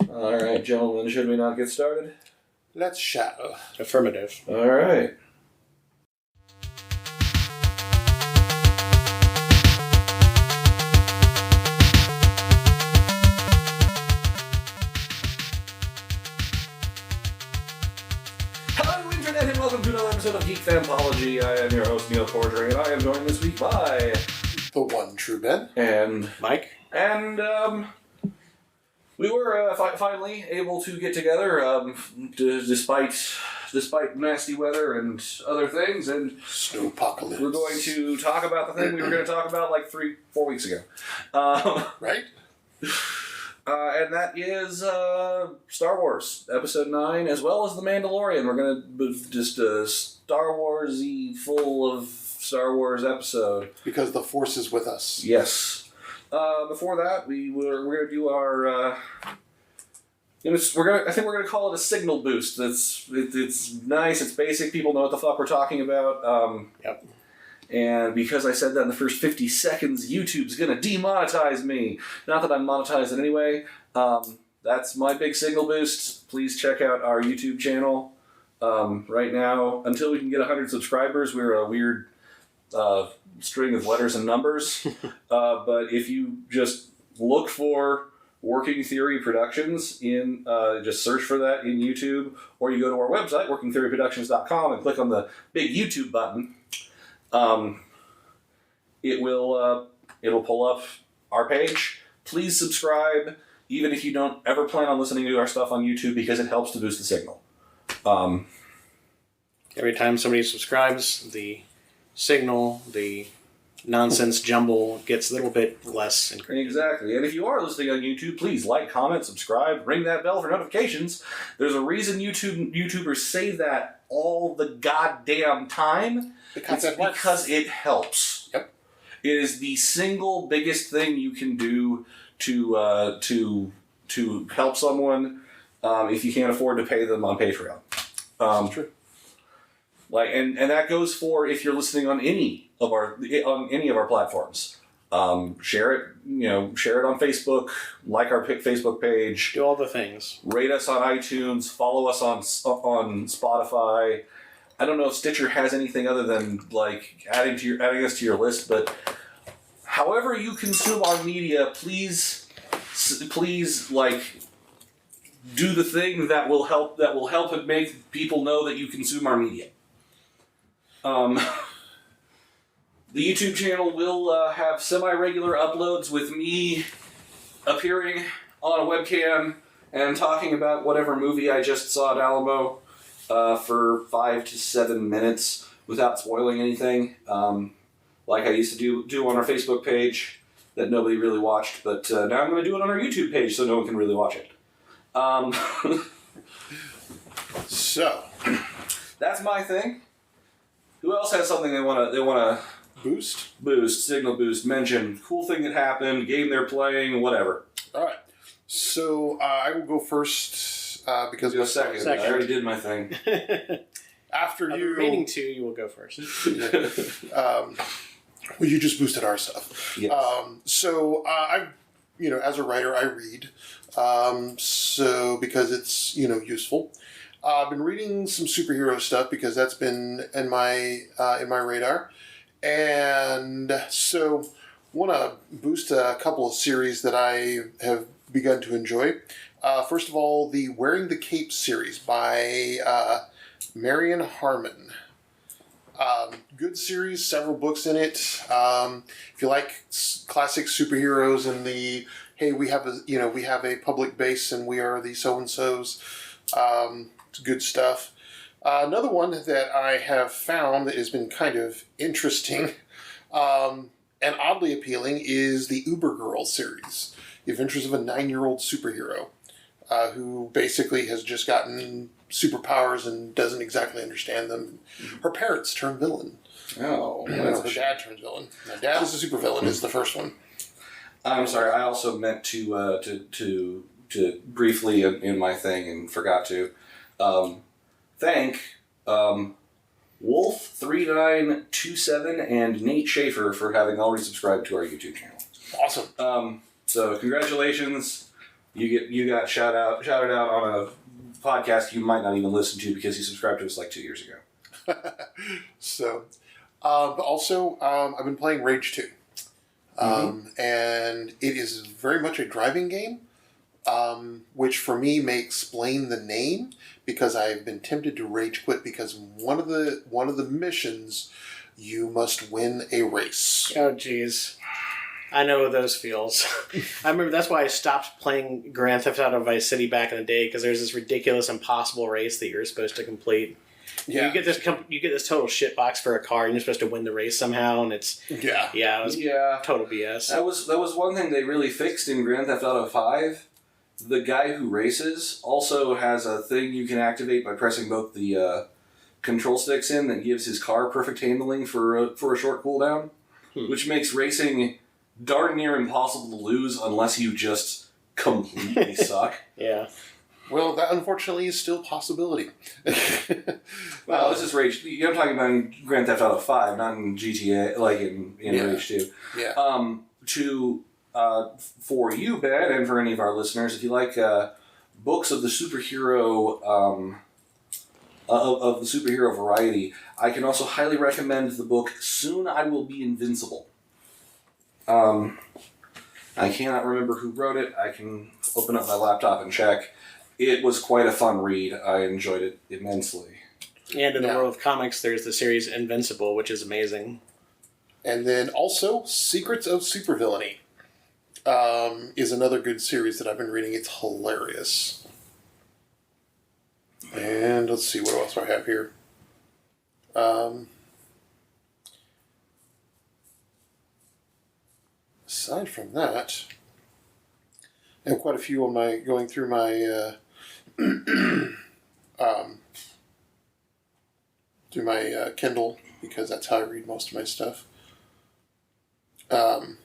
All right, gentlemen, should we not get started? Let's shall. Affirmative. All right. Hello, Internet, and welcome to another episode of Geek Fanthology. I am your host, Neil Cordray, and I am joined this week by... The one true Ben. And... Mike? And, we were finally able to get together, despite nasty weather and other things, and Snowpocalypse. we're going to talk about the thing we were going to talk about like 3-4 weeks ago. Right? And that is Star Wars, Episode 9, as well as The Mandalorian. We're going to just a Star Wars-y, full of Star Wars episode. Because the Force is with us. Yes. Before that, we're going to do our... I think we're gonna call it a signal boost. It's nice. It's basic. People know what the fuck we're talking about. Yep. And because I said that in the first 50 seconds, YouTube's gonna demonetize me. Not that I'm monetized in any way. That's my big signal boost. Please check out our YouTube channel. Right now, until we can get 100 subscribers, we're a weird string of letters and numbers. But if you just look for Working Theory Productions in just search for that in YouTube, or you go to our website workingtheoryproductions.com and click on the big YouTube button. It will pull up our page. Please subscribe, even if you don't ever plan on listening to our stuff on YouTube, because it helps to boost the signal. Every time somebody subscribes, the signal, the nonsense jumble gets a little bit less. Exactly. And if you are listening on YouTube, please like, comment, subscribe, ring that bell for notifications. There's a reason YouTubers say that all the goddamn time. Because it helps. Yep. It is the single biggest thing you can do to help someone if you can't afford to pay them on Patreon. That's true. And that goes for if you're listening on any of our platforms. Share it, share it on Facebook, like our Facebook page. Do all the things. Rate us on iTunes, follow us on Spotify. I don't know if Stitcher has anything other than like adding us to your list, but however you consume our media, please do the thing that will help and make people know that you consume our media. The YouTube channel will have semi-regular uploads with me appearing on a webcam and talking about whatever movie I just saw at Alamo for 5 to 7 minutes without spoiling anything, like I used to do on our Facebook page that nobody really watched, but now I'm going to do it on our YouTube page so no one can really watch it. So, that's my thing. Who else has something they want to boost, signal boost, mention, cool thing that happened, game they're playing, whatever? all right. So, I will go first because... Go second. I already did my thing. After Of you... the remaining two, you will go first. Well, you just boosted our stuff. Yes. So, as a writer, I read. So, because it's, useful. I've been reading some superhero stuff because that's been in my radar. And so, want to boost a couple of series that I have begun to enjoy. First of all, the Wearing the Cape series by Marion Harmon. Good series, several books in it. If you like classic superheroes and the we have a public base and we are the so-and-sos, it's good stuff. Another one that I have found that has been kind of interesting and oddly appealing is the Uber Girl series. The Adventures of a 9-year-old superhero who basically has just gotten superpowers and doesn't exactly understand them. Her parents turn villain. Oh, Her dad turns villain. My dad is a supervillain. Is the first one. I'm sorry. I also meant to briefly in my thing and forgot to thank Wolf3927 and Nate Schaefer for having already subscribed to our YouTube channel. Awesome. So congratulations. you got shouted out on a podcast you might not even listen to because you subscribed to us like 2 years ago. So, but also, I've been playing Rage 2. And it is very much a driving game, which for me may explain the name, because I've been tempted to rage quit because one of the missions you must win a race. Oh, jeez. I know those feels. I remember that's why I stopped playing Grand Theft Auto Vice City back in the day, because there's this ridiculous, impossible race that you're supposed to complete. Yeah. You get this total shitbox for a car, and you're supposed to win the race somehow, and it's it was total BS. That was one thing they really fixed in Grand Theft Auto 5. The guy who races also has a thing you can activate by pressing both the control sticks in that gives his car perfect handling for a short cooldown, which makes racing darn near impossible to lose unless you just completely suck. Yeah. Well, that unfortunately is still a possibility. Well, this is Rage. I'm talking about in Grand Theft Auto 5, not in GTA, like in Rage 2. Yeah. For you, Ben, and for any of our listeners, if you like books of the superhero of the superhero variety, I can also highly recommend the book Soon I Will Be Invincible. I cannot remember who wrote it. I can open up my laptop and check. It was quite a fun read. I enjoyed it immensely. And in the world of comics, there's the series Invincible, which is amazing. And then also, Secrets of Supervillainy is another good series that I've been reading. It's hilarious. And let's see, what else do I have here? Aside from that, I have quite a few on my going through my through my Kindle, because that's how I read most of my stuff. Man,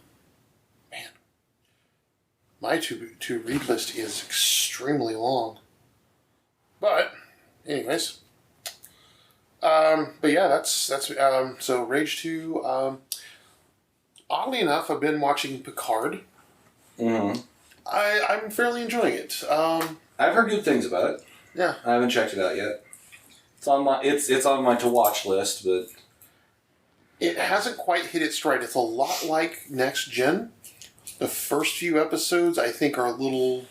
my to read list is extremely long. But, anyways, but yeah, that's so Rage 2. Oddly enough, I've been watching Picard. Mm-hmm. I'm fairly enjoying it. I've heard good things about it. Yeah, I haven't checked it out yet. It's on my to watch list, but it hasn't quite hit its stride. It's a lot like Next Gen. The first few episodes, I think, are a little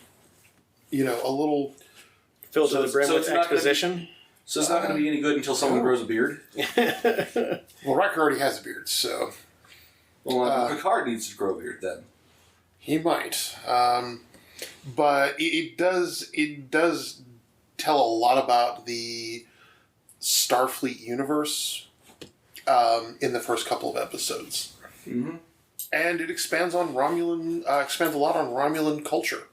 Filled to the brim with exposition. So it's not going to be any good until someone grows a beard? Well, Riker already has a beard, so... Well, Picard needs to grow a beard then. He might. But it does tell a lot about the Starfleet universe in the first couple of episodes. Mm-hmm. And it expands a lot on Romulan culture.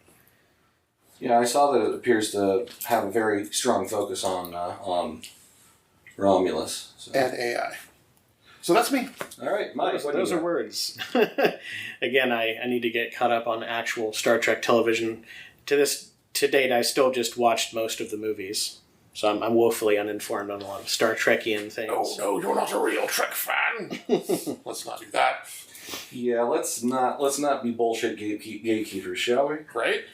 Yeah, I saw that it appears to have a very strong focus on Romulus. So. And AI. So that's me. All right, Mike, what do you Those are got? words. Again, I need to get caught up on actual Star Trek television. To date, I still just watched most of the movies. So I'm woefully uninformed on a lot of Star Trekian things. Oh, no, you're not a real Trek fan. Let's not do that. Yeah, let's not be bullshit gatekeepers, shall we? Right?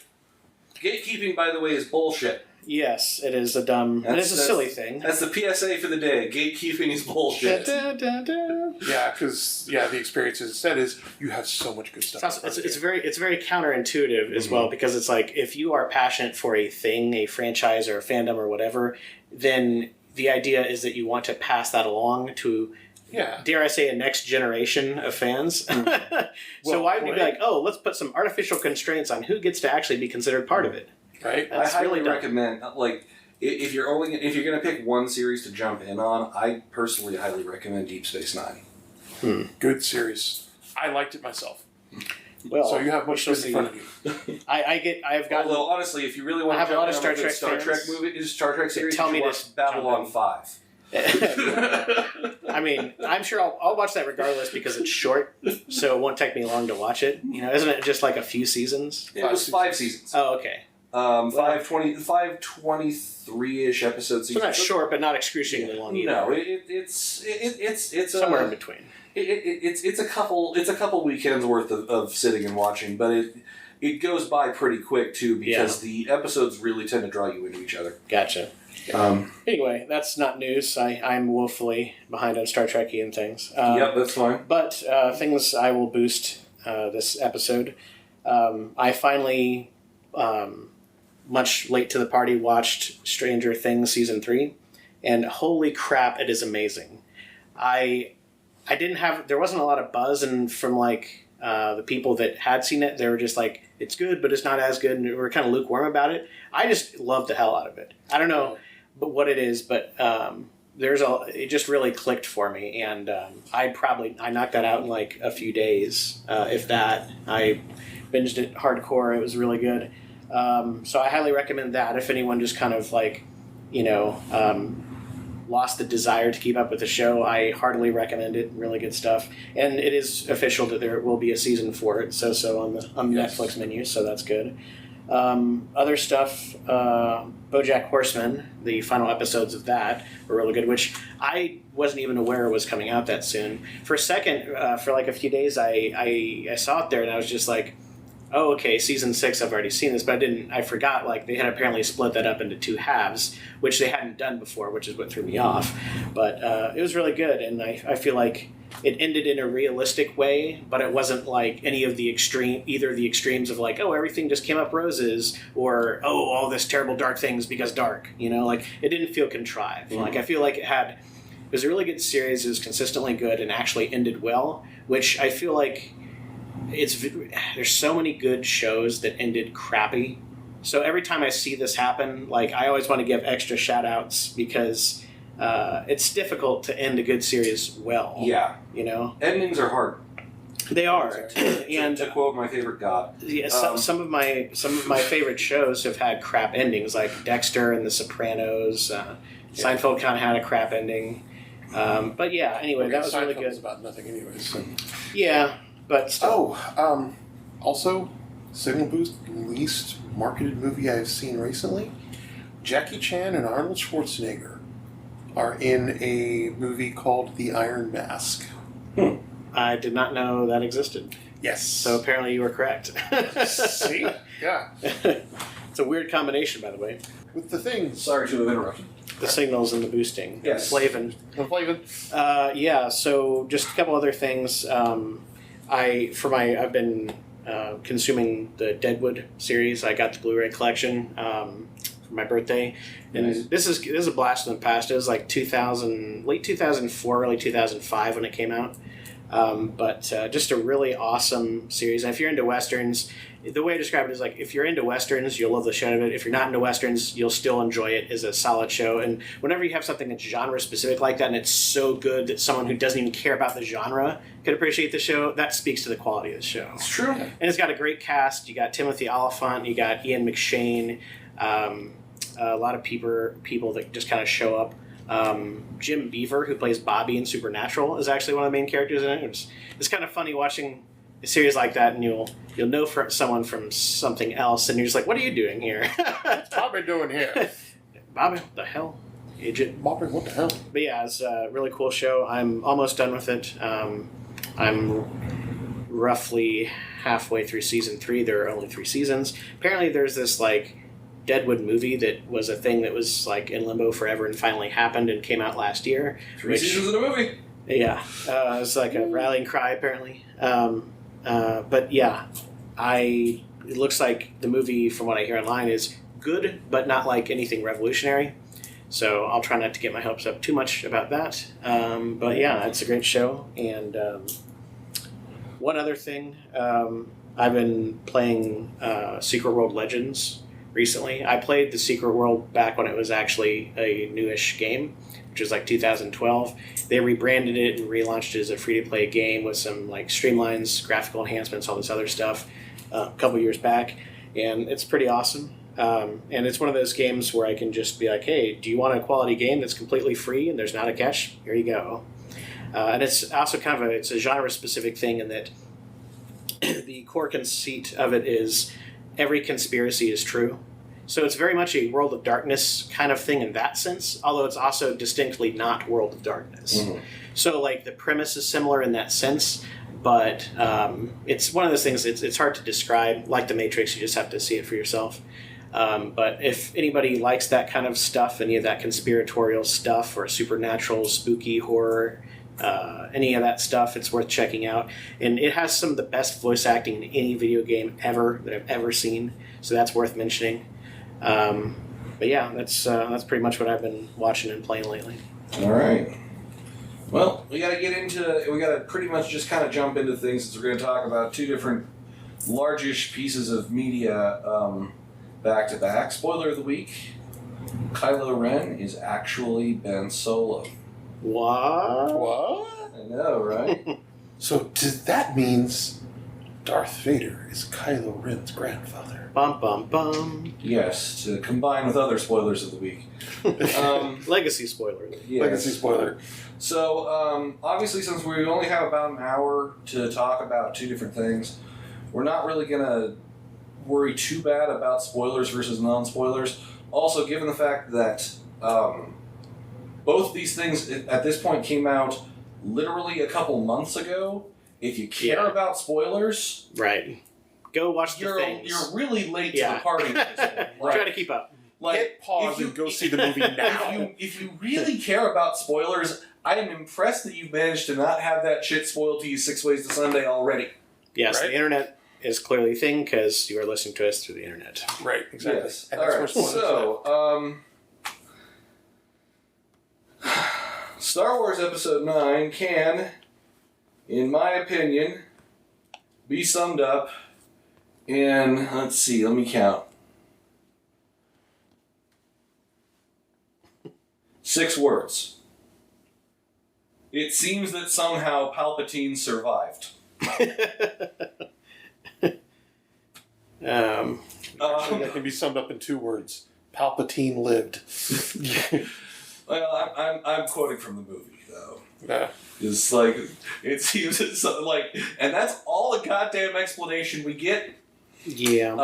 Gatekeeping, by the way, is bullshit. Yes, it is a dumb... It is a silly thing. That's the PSA for the day. Gatekeeping is bullshit. Yeah, because the experience instead is you have so much good stuff. It's very counterintuitive as well, because it's like, if you are passionate for a thing, a franchise or a fandom or whatever, then the idea is that you want to pass that along to, dare I say, a next generation of fans. So why would you be like, oh, let's put some artificial constraints on who gets to actually be considered part of it? Right? I highly recommend, like, if you're going to pick one series to jump in on, I personally highly recommend Deep Space Nine. Good series. I liked it myself. Well, so you have much good in front of you. I've got. Although honestly, if you really want to have a lot of jump in on Star Trek Star Trek series, tell me to watch Babylon 5. I mean, I'm sure I'll watch that regardless because it's short, so it won't take me long to watch it. You know, isn't it just like a few seasons? It was 5 seasons. Oh, okay. 523-ish episodes. So not short, but not excruciatingly long either. No, it's somewhere in between. It's a couple weekends worth of sitting and watching, but it goes by pretty quick too because the episodes really tend to draw you into each other. Gotcha. Anyway, that's not news. I'm woefully behind on Star Trek-y and things. Yep, that's fine. But things I will boost this episode. I finally, much late to the party, watched Stranger Things Season 3. And holy crap, it is amazing. I didn't have... There wasn't a lot of buzz from like the people that had seen it. They were just like, it's good, but it's not as good. And we were kind of lukewarm about it. I just loved the hell out of it. I don't know what it is, but it just really clicked for me. And I knocked that out in like a few days, if that. I binged it hardcore. It was really good. So I highly recommend that if anyone just kind of like, lost the desire to keep up with the show. I heartily recommend it. Really good stuff. And it is official that there will be a season for it. So on the Netflix menu. So that's good. Other stuff, BoJack Horseman, the final episodes of that were really good, which I wasn't even aware was coming out that soon. For a second, for like a few days, I saw it there and I was just like, oh, okay, season 6, I've already seen this, but I forgot, like, they had apparently split that up into 2 halves, which they hadn't done before, which is what threw me off. But it was really good, and I feel like it ended in a realistic way, but it wasn't like any of the either the extremes of like, oh, everything just came up roses, or, oh, all this terrible dark things because dark, like, it didn't feel contrived. Mm-hmm. Like, I feel like it was a really good series, it was consistently good, and actually ended well, which I feel like there's so many good shows that ended crappy. So every time I see this happen, like, I always want to give extra shout outs because it's difficult to end a good series well. Yeah. Endings are hard. They are. And to quote my favorite god. Yeah, some of my favorite shows have had crap endings, like Dexter and The Sopranos. Seinfeld kind of had a crap ending. But yeah, anyway, that was really good. Seinfeld's about nothing anyways. So. Yeah. But still. Also, Signal Boost, least marketed movie I've seen recently. Jackie Chan and Arnold Schwarzenegger are in a movie called The Iron Mask. I did not know that existed. Yes. So apparently you were correct. See? Yeah. It's a weird combination, by the way. With the things. Sorry to have interrupted. The signals and the boosting. Yes. Flavin. Yeah, so just a couple other things. I've been consuming the Deadwood series. I got the Blu-ray collection for my birthday, and nice. This is a blast from the past. It was like late 2004, early 2005 when it came out. But just a really awesome series. And if you're into westerns, the way I describe it is like, if you're into westerns, you'll love the shit out of it. If you're not into westerns, you'll still enjoy it. It's a solid show. And whenever you have something that's genre specific like that, and it's so good that someone who doesn't even care about the genre could appreciate the show, that speaks to the quality of the show. It's true. And it's got a great cast. You got Timothy Olyphant, you got Ian McShane, a lot of people that just kind of show up. Jim Beaver, who plays Bobby in Supernatural, is actually one of the main characters in it. It's kind of funny watching a series like that, and you'll know someone from something else, and you're just like, what are you doing here? What's Bobby doing here? Bobby, what the hell? Agent. Bobby, what the hell? But yeah, it's a really cool show. I'm almost done with it. I'm roughly halfway through season 3. There are only 3 seasons. Apparently there's this like Deadwood movie that was a thing that was like in limbo forever and finally happened and came out last year. 3 seasons of the movie. Yeah, it's like a rallying cry apparently. But yeah, it looks like the movie, from what I hear online, is good, but not like anything revolutionary. So I'll try not to get my hopes up too much about that. But yeah, it's a great show. And one other thing, I've been playing Secret World Legends recently. I played the Secret World back when it was actually a newish game, which was like 2012. They rebranded it and relaunched it as a free-to-play game with some like streamlines, graphical enhancements, all this other stuff a couple years back. And it's pretty awesome. And it's one of those games where I can just be like, hey, do you want a quality game that's completely free and there's not a catch? Here you go. And it's also kind of it's a genre-specific thing in that the core conceit of it is every conspiracy is true. So it's very much a World of Darkness kind of thing in that sense, although it's also distinctly not World of Darkness. Mm-hmm. So like the premise is similar in that sense, but it's one of those things. It's hard to describe. Like The Matrix, you just have to see it for yourself. But if anybody likes that kind of stuff, any of that conspiratorial stuff or supernatural, spooky horror, any of that stuff, it's worth checking out. And it has some of the best voice acting in any video game ever that I've ever seen, so that's worth mentioning. But yeah, that's pretty much what I've been watching and playing lately. All right. Well, we got to pretty much just kind of jump into things, since we're going to talk about two different largish pieces of media back to back. Spoiler of the week: Kylo Ren is actually Ben Solo. What? I know, right? So that means Darth Vader is Kylo Ren's grandfather. Bum bum bum. Yes, to combine with other spoilers of the week. Legacy spoiler. Yes. Legacy spoiler. So, obviously, since we only have about an hour to talk about two different things, we're not really going to worry too bad about spoilers versus non-spoilers. Also, given the fact that both these things at this point came out literally a couple months ago, if you care about spoilers, right, go watch the things. You're really late to the party. Try to keep up. Like, hit pause and go see the movie now. If you really care about spoilers, I am impressed that you've managed to not have that shit spoiled to you 6 ways to Sunday already. Yes, right? The internet is clearly a thing because you are listening to us through the internet. Right, exactly. Yes. And All that's right, where spoilers Star Wars Episode 9 can, in my opinion, be summed up in, let's see, let me count. 6 words. It seems that somehow Palpatine survived. that can be summed up in 2 words. Palpatine lived. Well, I'm quoting from the movie, though. Yeah. It's like, it seems it's like, and that's all the goddamn explanation we get. Yeah.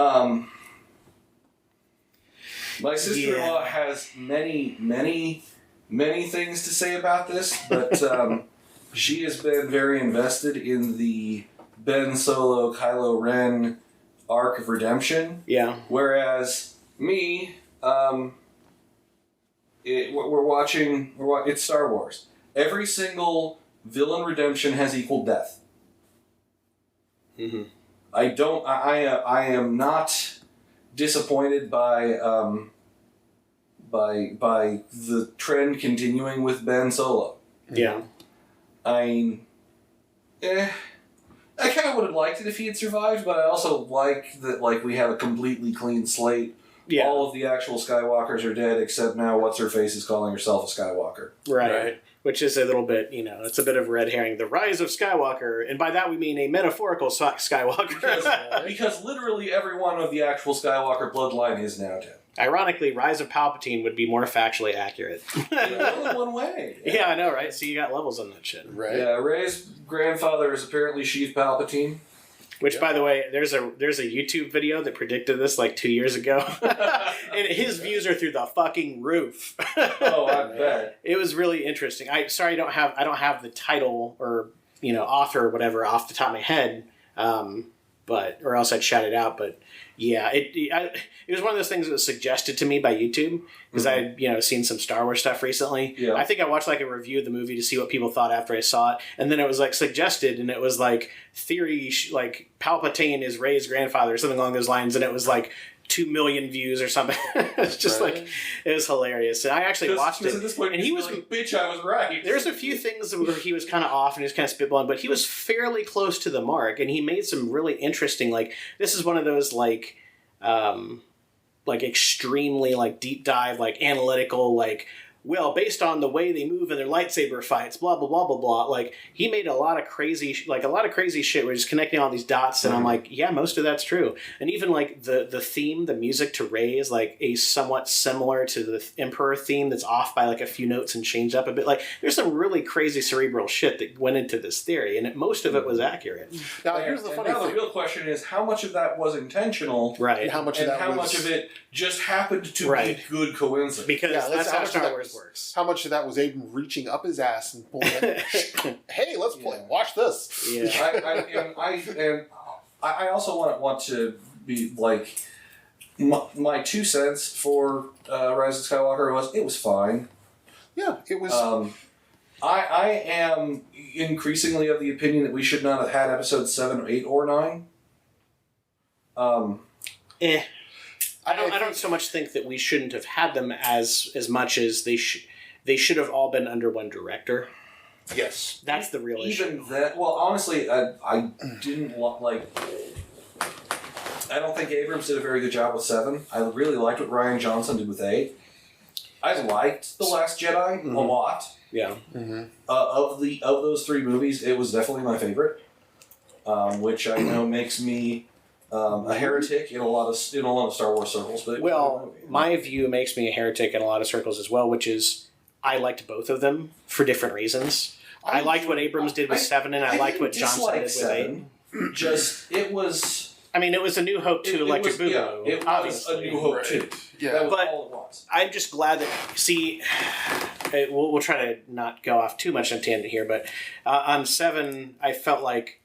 My sister-in-law has many, many, many things to say about this, but she has been very invested in the Ben Solo, Kylo Ren arc of redemption. Yeah. Whereas me, it's Star Wars. Every single villain redemption has equal death. Mm-hmm. I am not disappointed by the trend continuing with Ben Solo. Yeah. I mean, I kind of would have liked it if he had survived, but I also like that we have a completely clean slate. Yeah. All of the actual Skywalkers are dead, except now what's-her-face is calling herself a Skywalker. Right. Which is a little bit, it's a bit of red herring. The rise of Skywalker, and by that we mean a metaphorical Skywalker. Because literally every one of the actual Skywalker bloodline is now dead. Ironically, Rise of Palpatine would be more factually accurate. Only one way. Yeah, I know, right? So you got levels on that shit. Right. Yeah, Rey's grandfather is apparently Sheev Palpatine. Which, by the way, there's a YouTube video that predicted this like 2 years ago, and his views are through the fucking roof. Oh, I bet. It was really interesting. I don't have the title or author or whatever off the top of my head, or else I'd shout it out. But yeah, it was one of those things that was suggested to me by YouTube because I had seen some Star Wars stuff recently. Yeah. I think I watched like a review of the movie to see what people thought after I saw it, and then it was like suggested, and it was like theory like Palpatine is Rey's grandfather or something along those lines, and it was like 2 million views or something. It's just like, it was hilarious. And I actually watched it. At this point, and he was like, bitch, I was right. There's a few things where he was kind of off and he was kind of spitballing, but he was fairly close to the mark, and he made some really interesting, like, this is one of those, like extremely, like, deep dive, like, analytical, like, well, based on the way they move in their lightsaber fights, blah, blah, blah, blah, blah. Like, he made a lot of crazy shit where he's connecting all these dots, and I'm like, yeah, most of that's true. And even, like, the theme, the music to Rey is, like, a somewhat similar to the Emperor theme that's off by, like, a few notes and changed up a bit. Like, there's some really crazy cerebral shit that went into this theory, and most of it was accurate. Now, here's the funny thing. The real question is, how much of that was intentional? Right. And how much of it just happened to be good coincidence? Because that's how Star Wars works. How much of that was Aiden reaching up his ass and pulling it? Hey, let's play. Watch this. Yeah. I also want to be like my 2 cents for Rise of Skywalker it was fine. Yeah, it was. I am increasingly of the opinion that we should not have had episodes 7, 8, or 9. I don't so much think that we shouldn't have had them as much as they should have all been under one director. Yes, that's the real issue. Even that. Well, honestly, I didn't like. I don't think Abrams did a very good job with 7. I really liked what Rian Johnson did with 8. I liked The Last Jedi a lot. Yeah. Mm-hmm. Of those 3 movies, it was definitely my favorite, which I know makes me a heretic in a lot of Star Wars circles. But my view makes me a heretic in a lot of circles as well, which is I liked both of them for different reasons. I liked what Abrams did with 7, and I liked what Johnson did with 8. It was. I mean, it was A New Hope 2 Electric Boogaloo. Yeah, it was A New Hope 2. Yeah, that was but all it was. I'm just glad that we'll try to not go off too much on tangent here, but on 7, I felt like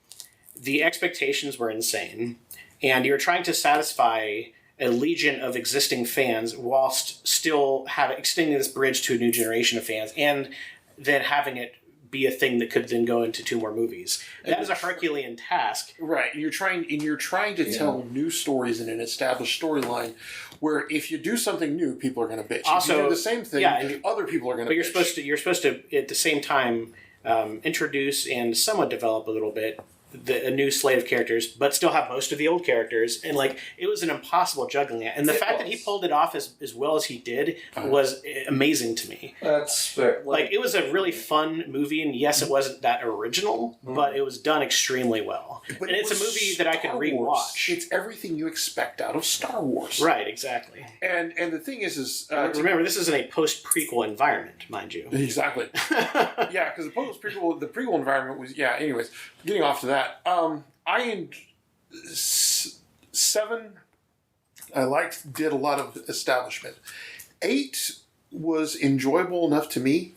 the expectations were insane, and you're trying to satisfy a legion of existing fans whilst still extending this bridge to a new generation of fans, and then having it be a thing that could then go into 2 more movies. That is a Herculean task. Right. You're trying to tell new stories in an established storyline where if you do something new, people are going to bitch. Also, if you do the same thing, other people are going to bitch. But you're supposed to at the same time introduce and somewhat develop a little bit a new slate of characters, but still have most of the old characters. And it was an impossible juggling act. And the fact that he pulled it off as well as he did was amazing to me. That's fair. It was a really fun movie, and yes, it wasn't that original, but it was done extremely well. But and it's a movie that I can rewatch. It's everything you expect out of Star Wars. Right, exactly. And the thing is remember, this is in a post-prequel environment, mind you. Exactly. Yeah, because the prequel environment was, anyways, getting off to that. 7, I did a lot of establishment. 8 was enjoyable enough to me.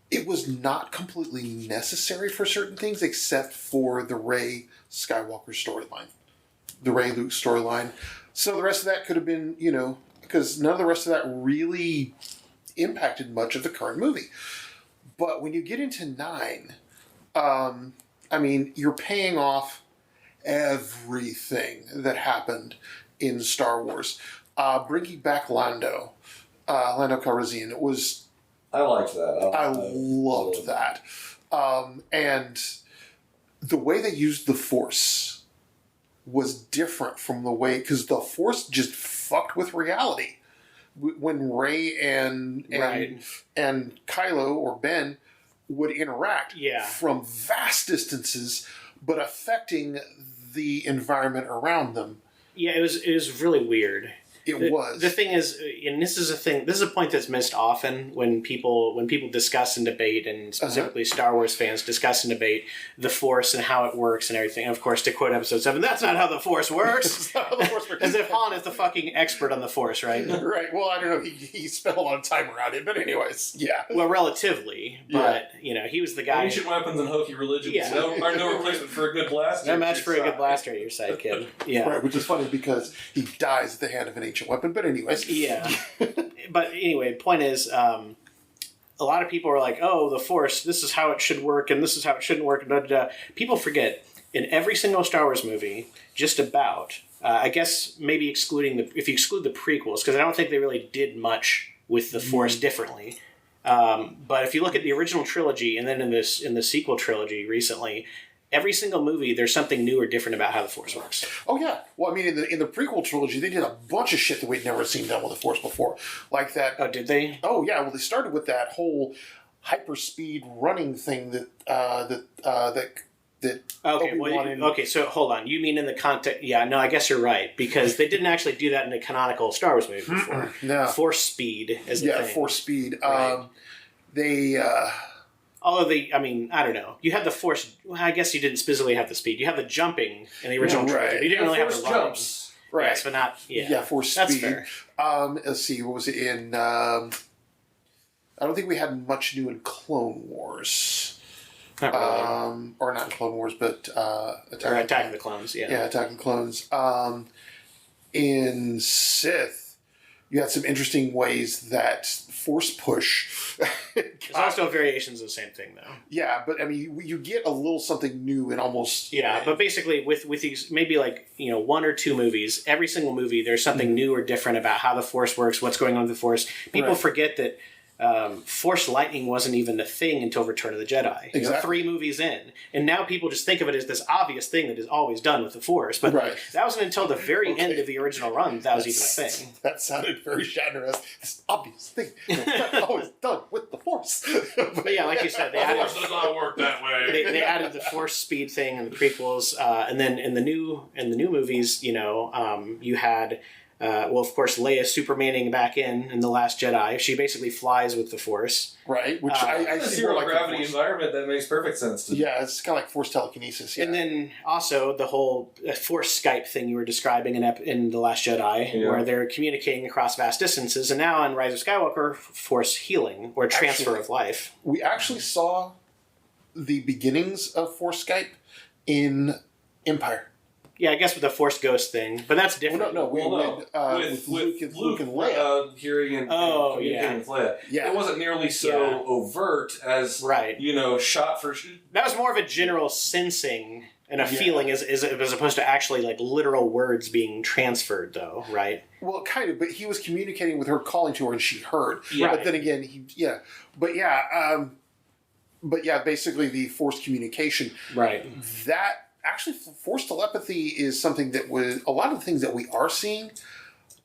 It was not completely necessary for certain things except for the Rey Skywalker storyline. The Rey Luke storyline. So the rest of that could have been, because none of the rest of that really impacted much of the current movie. But when you get into 9, you're paying off everything that happened in Star Wars. Bringing back Lando Calrissian, it was... I liked that. I loved that. And the way they used the Force was different from the way... Because the Force just fucked with reality. When Rey and Kylo or Ben would interact from vast distances, but affecting the environment around them. Yeah, it was really weird. It was. The thing is, and this is a point that's missed often when people discuss and debate, and specifically Star Wars fans discuss and debate the Force and how it works and everything. And of course, to quote Episode 7, that's not how the Force works. That's not how the Force works. As if Han is the fucking expert on the Force, right? Right. Well, I don't know. He spent a lot of time around it, but anyways, yeah. Well, relatively, but he was the guy. Ancient weapons and hokey religions are no replacement for a good blaster. No match for a good blaster at your side, kid. Yeah. Right, which is funny because he dies at the hand of an ancient weapon, but anyways. Yeah. But anyway, point is, a lot of people are like, oh, the Force, this is how it should work, and this is how it shouldn't work. Blah, blah, blah. People forget, in every single Star Wars movie, just about, I guess maybe if you exclude the prequels, because I don't think they really did much with the Force differently. But if you look at the original trilogy, and then in the sequel trilogy recently, every single movie, there's something new or different about how the Force works. Oh, yeah. Well, I mean, in the prequel trilogy, they did a bunch of shit that we'd never seen done with the Force before. Like that... Oh, did they? Oh, yeah. Well, they started with that whole hyperspeed running thing that Okay, so hold on. You mean in the context... Yeah, no, I guess you're right. Because they didn't actually do that in a canonical Star Wars movie before. No. Force speed is the thing. Yeah, Force speed. Right. Although I don't know. You had the Force... Well, I guess you didn't specifically have the speed. You have the jumping in the original trilogy. You didn't really have the running. Jumps. Right. Yes, but not... Yeah, Force that's speed. Fair. Let's see. What was it in... I don't think we had much new in Clone Wars. Not really. Or not in Clone Wars, but Attack of the Clones, yeah. Yeah, Attack of the Clones. In Sith, you had some interesting ways that Force push. There's also variations of the same thing, though. Yeah, but I mean, you get a little something new in almost. Yeah, but basically, with these maybe like 1 or 2 movies, every single movie there's something new or different about how the Force works, what's going on with the Force. People forget that Force lightning wasn't even a thing until Return of the Jedi. Exactly. 3 movies in, and now people just think of it as this obvious thing that is always done with the Force. But that wasn't until the very end of the original run that was even a thing. That sounded very Shatner-esque. This obvious thing that's always done with the Force. But yeah, like you said, The Force does not work that way. They added the Force speed thing in the prequels, and then in the new movies, you had. Of course, Leia Supermaning back in The Last Jedi. She basically flies with the Force. Right, which I see zero more like gravity environment that makes perfect sense to me. Yeah, it's kind of like Force telekinesis. Yeah. And then also the whole Force Skype thing you were describing in The Last Jedi, where they're communicating across vast distances. And now in Rise of Skywalker, Force healing or transfer of life. We actually saw the beginnings of Force Skype in Empire. Yeah, I guess with the Force Ghost thing, but that's different. With Luke and Leia. Hearing and communicating with Leia. Yeah. It wasn't nearly so overt as, shot for... That was more of a general sensing and a feeling as opposed to actually like literal words being transferred, though, right? Well, kind of, but he was communicating with her, calling to her, and she heard. Yeah. But then again, basically the Force communication. Right. That... Actually, Force telepathy is something that a lot of the things that we are seeing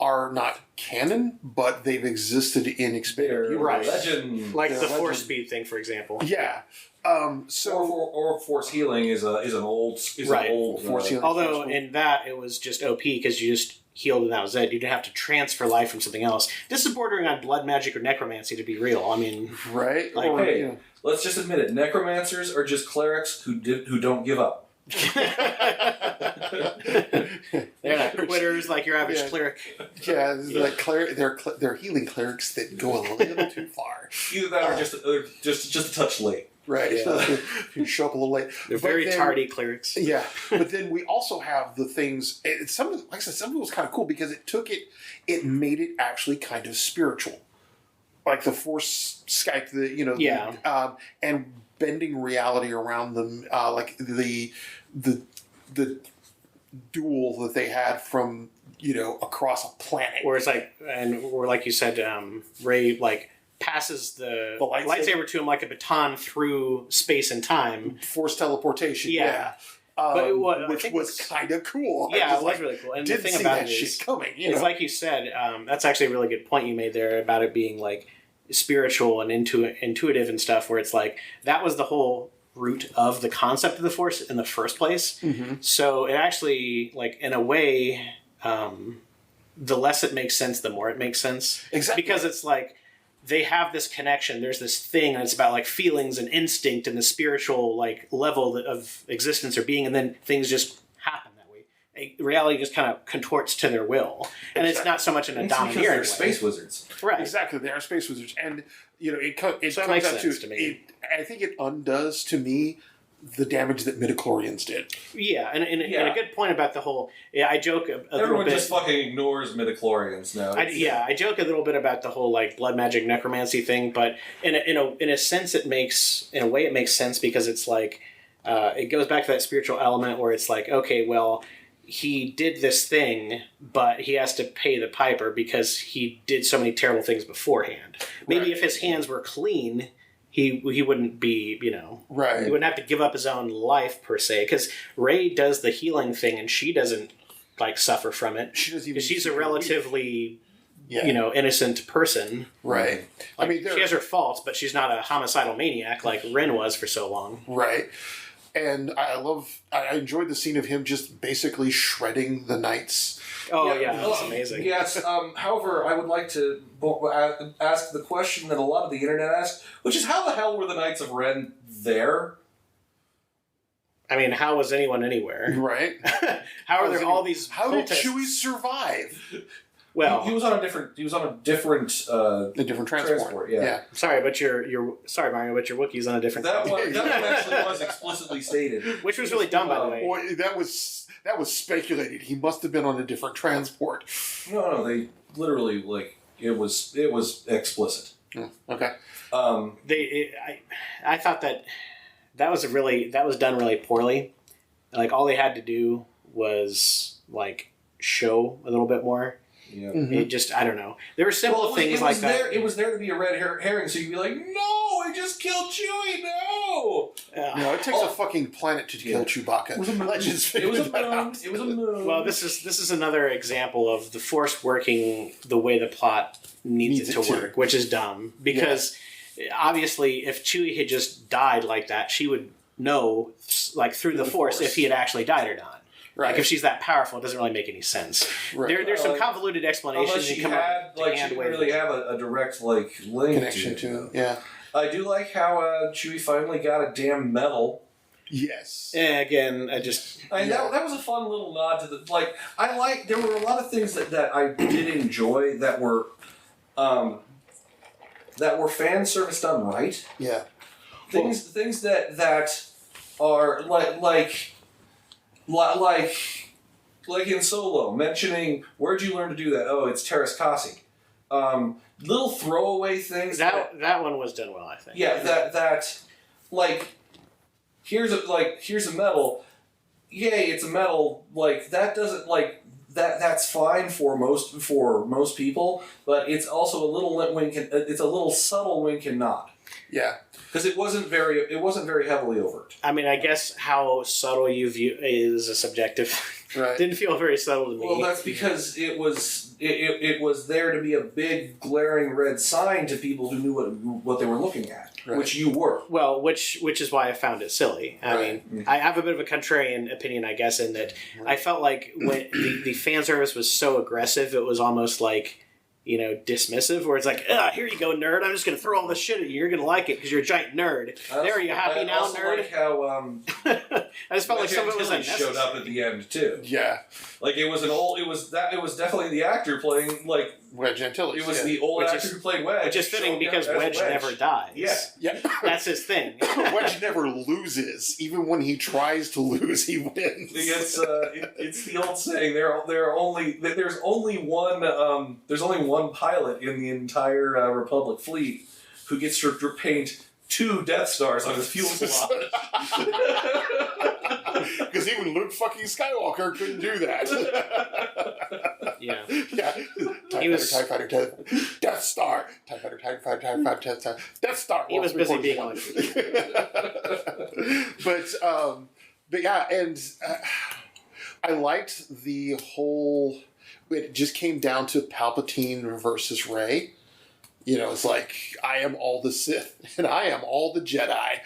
are not canon, but they've existed in expanded universe. Legend. Like the Force speed thing, for example. Yeah. Or Force healing is an old Force healing. Although in that it was just OP because you just healed and that was it. You didn't have to transfer life from something else. This is bordering on blood magic or necromancy, to be real. I mean, right? Like, let's just admit it. Necromancers are just clerics who don't give up. They're not quitters like your average cleric. Yeah, like they're healing clerics that go a little too far. Either that or just a touch late. Right. Yeah. You show up a little late. They're very tardy clerics. Yeah. But then we also have the things, some of it was kind of cool because it made it actually kind of spiritual. Like the Force Skype, and bending reality around them, like the duel that they had from across a planet. Where it's like you said, Rey passes the lightsaber to him like a baton through space and time. Force teleportation. Yeah. Which was kind of cool. Yeah, it was really cool. And the thing about it is, coming. It's like you said. That's actually a really good point you made there about it being like spiritual and intuitive and stuff. Where it's like that was the whole root of the concept of the Force in the first place. Mm-hmm. So it actually, like in a way, the less it makes sense, the more it makes sense. Exactly. Because it's like they have this connection. There's this thing, and it's about like feelings and instinct and the spiritual like level of existence or being, and then things just happen that way. Reality just kind of contorts to their will, and it's not so much in a domineering way. They're space wizards, right? Exactly, they are space wizards, and it comes that makes sense to me. I think it undoes to me the damage that midichlorians did. Yeah, and a good point about the whole. Yeah, I joke a little bit. Everyone just fucking ignores midichlorians now. I joke a little bit about the whole like blood magic necromancy thing, but in a sense, it makes sense because it's like it goes back to that spiritual element where it's like, okay, well, he did this thing, but he has to pay the piper because he did so many terrible things beforehand. Maybe if his hands were clean, he wouldn't be, right. He wouldn't have to give up his own life per se. Because Rey does the healing thing, and she doesn't like suffer from it. She's a relatively, innocent person. Right. Like, she has her faults, but she's not a homicidal maniac like Ren was for so long. Right. And I enjoyed the scene of him just basically shredding the knights. Oh, yeah, that's amazing. Yes, however, I would like to ask the question that a lot of the internet asked, which is how the hell were the Knights of Ren there? I mean, how was anyone anywhere? Right. How are there all these How did cultists? Chewie survive? Well, he was on a different. He was on a different. A different transport. Yeah. sorry, but sorry, Mario, but your Wookiee's on a different. That one actually was explicitly stated, which was really dumb, by the way. Boy, that was speculated. He must have been on a different transport. No, they literally it was explicit. Okay. I thought that was done really poorly. Like all they had to do was like show a little bit more. Yeah. Mm-hmm. It just, I don't know. There were simple things like that. It was there to be a red herring, so you'd be like, no, I just killed Chewie, no! No, it takes a fucking planet to kill Chewbacca. It was a moon. Legends It was a figured that moon. out. It was a moon. Well, this is another example of the Force working the way the plot needs it to work, which is dumb. Because obviously, if Chewie had just died like that, she would know, like through the Force, if he had actually died or not. Right. Like if she's that powerful, it doesn't really make any sense. There's There's some convoluted explanations. Unless she had, she didn't really have a direct link connection to it. Yeah. I do like how Chewie finally got a damn medal. Yes. Again, that was a fun little nod to the there were a lot of things that I did enjoy that were fan service done right. Yeah. Things that are like in Solo, mentioning where'd you learn to do that? Oh, it's Terras Kasi. Little throwaway things. that one was done well, I think. Yeah, here's a medal. Yay, it's a medal. That doesn't that's fine for most people, but it's also a little wink. It's a little subtle wink and nod. Yeah. Because it wasn't very heavily overt. I mean, I guess how subtle you view is a subjective. Right. Didn't feel very subtle to me. Well, that's because it was there to be a big glaring red sign to people who knew what they were looking at, right. Which you were. Well, which is why I found it silly. I mean, I have a bit of a contrarian opinion, I guess, in that I felt like when the fan service was so aggressive, it was almost like, dismissive, where it's like, here you go, nerd. I'm just going to throw all this shit at you. You're going to like it because you're a giant nerd. There, are you happy now, nerd? Like how I just felt like some of it was unnecessary. showed up at the end too. Yeah. It was definitely the actor playing Wedge Antilles. It was the old actor who played Wedge. Which is fitting because Wedge never dies. Yeah. That's his thing. Wedge never loses. Even when he tries to lose, he wins. It's the old saying. There's only one pilot in the entire Republic fleet who gets to paint 2 Death Stars on his fuselage. Because even Luke fucking Skywalker couldn't do that. Yeah. TIE Fighter, Death Star. TIE Fighter, Death Star. Death Star. He was busy being on But yeah, and I liked the whole... It just came down to Palpatine versus Rey. It's like, I am all the Sith, and I am all the Jedi.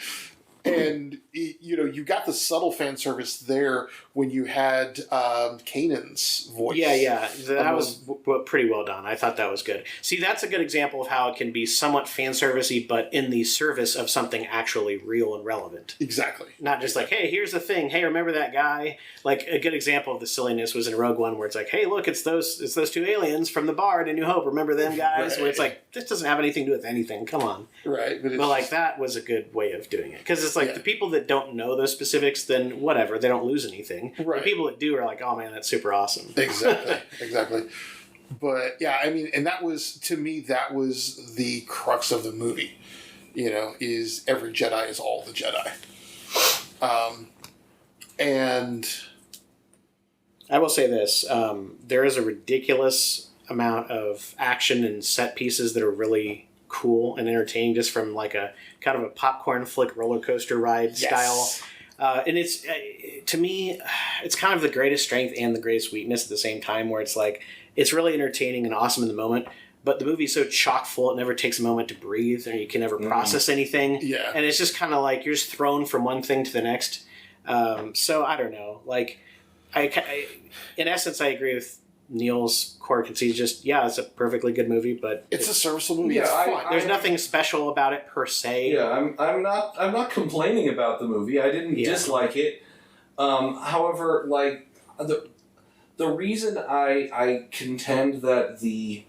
And, you got the subtle fan service there when you had Kanan's voice. Yeah. That was pretty well done. I thought that was good. See, that's a good example of how it can be somewhat fan servicey, but in the service of something actually real and relevant. Exactly. Not just like, hey, here's the thing. Hey, remember that guy? Like, a good example of the silliness was in Rogue One, where it's like, hey, look, it's those 2 aliens from the Bard in New Hope. Remember them guys? Right. Where it's like, this doesn't have anything to do with anything. Come on. Right. But that was a good way of doing it. Because it's like, the people that don't know those specifics, then whatever, they don't lose anything. Right. The people that do are like, oh man, that's super awesome. Exactly. But yeah, I mean, and that was, to me, that was the crux of the movie. Is every Jedi is all the Jedi. And I will say this, there is a ridiculous amount of action and set pieces that are really cool and entertaining, just from like a kind of a popcorn flick roller coaster ride style. And it's, to me, it's kind of the greatest strength and the greatest weakness at the same time, where it's like, it's really entertaining and awesome in the moment, but the movie's so chock full, it never takes a moment to breathe, and you can never process anything. Yeah. And it's just kind of like, you're just thrown from one thing to the next. So I don't know. In essence, I agree with Neil's core conceit. Just, it's a perfectly good movie, but it's a serviceable movie. Yeah, it's fun. there's nothing special about it per se. Yeah, I'm not complaining about the movie. I didn't dislike it. However, the reason I contend that the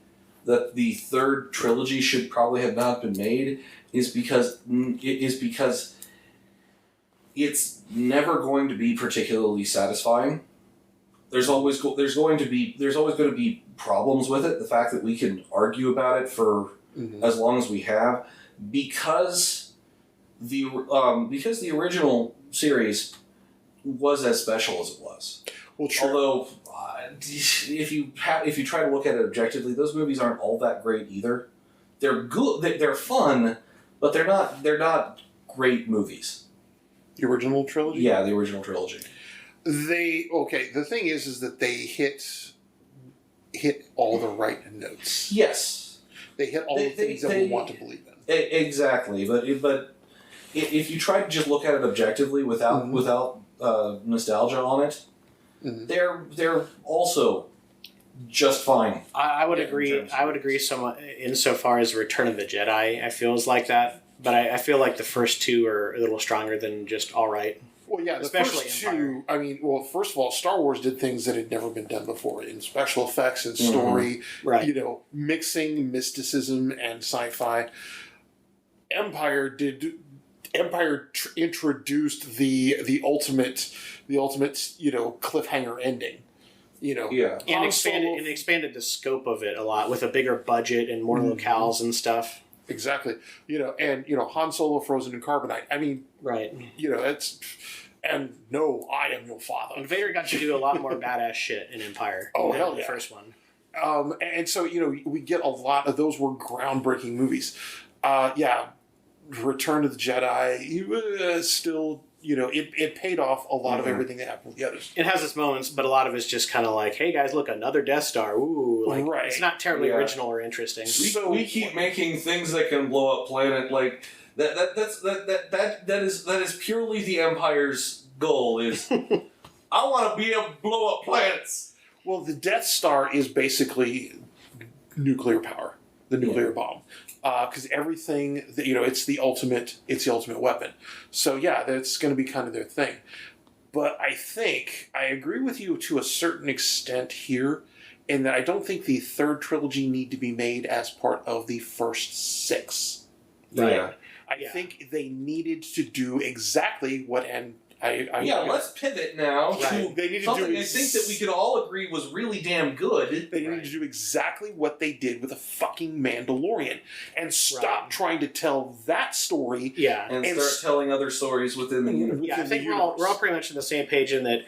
third trilogy should probably have not been made is because it's never going to be particularly satisfying. There's always going to be problems with it. The fact that we can argue about it for as long as we have, because the original series was as special as it was. Well, true. Although, if you try to look at it objectively, those movies aren't all that great either. They're good. They're fun, but they're not great movies. The original trilogy? Yeah, the original trilogy. The thing is that they hit all the right notes. Yes. They hit all the things that we want to believe in. Exactly, but if you try to just look at it objectively without nostalgia on it, they're also just fine. I would agree. I would agree somewhat insofar as Return of the Jedi. I feels like that, but I feel like the first two are a little stronger than just all right. Well, yeah, especially the first Empire. two. I mean, well, first of all, Star Wars did things that had never been done before in special effects and story. Right. You know, mixing mysticism and sci-fi. Empire introduced the ultimate cliffhanger ending. Yeah, And expanded the scope of it a lot with a bigger budget and more locales and stuff. Exactly. Han Solo frozen in carbonite. I mean, right. And no, I am your father. And Vader got to do a lot more badass shit in Empire. Oh, hell the yeah. first one. And so, we get a lot of those were groundbreaking movies. Return of the Jedi, still, it paid off a lot of everything that happened with the others. It has its moments, but a lot of it's just kind of like, hey guys, look, another Death Star. Ooh, like Right. It's not terribly original or interesting. we keep making things that can blow up planet like that is purely the Empire's goal. Is I want to be able to blow up planets. Well, the Death Star is basically nuclear power, the nuclear bomb. Because everything that it's the ultimate weapon. So yeah, that's going to be kind of their thing. But I think I agree with you to a certain extent here, in that I don't think the third trilogy need to be made as part of the first 6. Right. Yeah. I think they needed to do exactly what Let's pivot now to They need to something do I think that we could all agree was really damn good. They needed to do exactly what they did with a fucking Mandalorian and stop trying to tell that story. Yeah. And start telling other stories within the universe. Yeah, I think we're all pretty much on the same page in that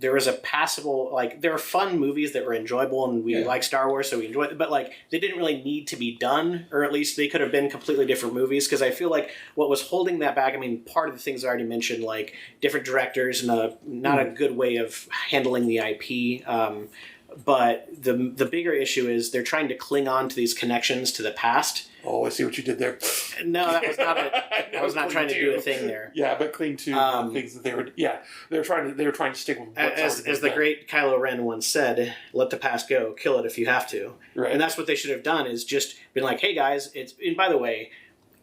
there was a passable, like, there are fun movies that were enjoyable and we like Star Wars, so we enjoyed it, but like they didn't really need to be done, or at least they could have been completely different movies, because I feel like what was holding that back, I mean, part of the things I already mentioned, like different directors and not a good way of handling the IP, but the bigger issue is they're trying to cling on to these connections to the past. Oh, I see what you did there. No, that was not it. I was not trying to do a thing there. Yeah, but cling to things that they were. Yeah, they were trying to stick with what's as the great Kylo Ren once said, "Let the past go, kill it if you have to." Right. And that's what they should have done, is just been like, "Hey guys, and by the way,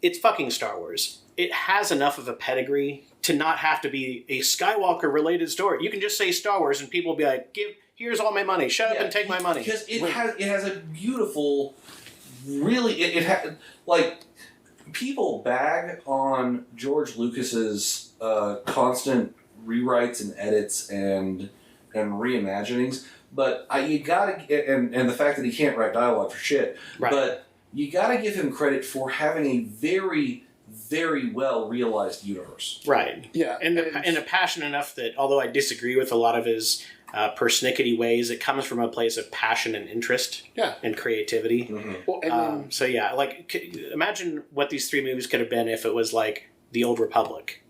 it's fucking Star Wars. It has enough of a pedigree to not have to be a Skywalker related story. You can just say Star Wars, and people will be like, here's all my money. Shut up and take my money." Because it has a beautiful. Really, it had, like, people bag on George Lucas's constant rewrites and edits and reimaginings, but you gotta, and the fact that he can't write dialogue for shit, but you gotta give him credit for having a very, very well realized universe. Right. Yeah. And a passion enough that, although I disagree with a lot of his persnickety ways, it comes from a place of passion and interest and creativity. Mm-hmm. Well, and so yeah, like, imagine what these 3 movies could have been if it was like The Old Republic,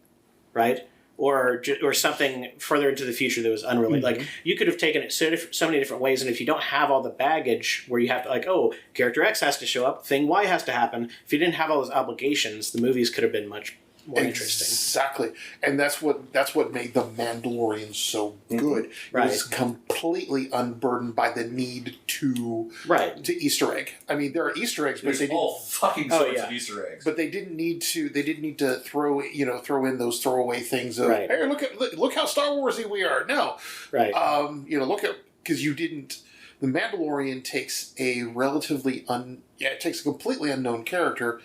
right? Or something further into the future that was unrelated. Mm-hmm. Like, you could have taken it so many different ways, and if you don't have all the baggage where you have to, like, oh, character X has to show up, thing Y has to happen, if you didn't have all those obligations, the movies could have been much more interesting. Exactly, and that's what made the Mandalorian so good. Right. It was completely unburdened by the need to Easter egg. I mean, there are Easter eggs, but There's they didn't. all fucking sorts of Easter eggs. But they didn't need to. They didn't need to throw in those throwaway things of hey, look how Star Warsy we are. No, right. Look at because you didn't. The Mandalorian takes a it takes a completely unknown character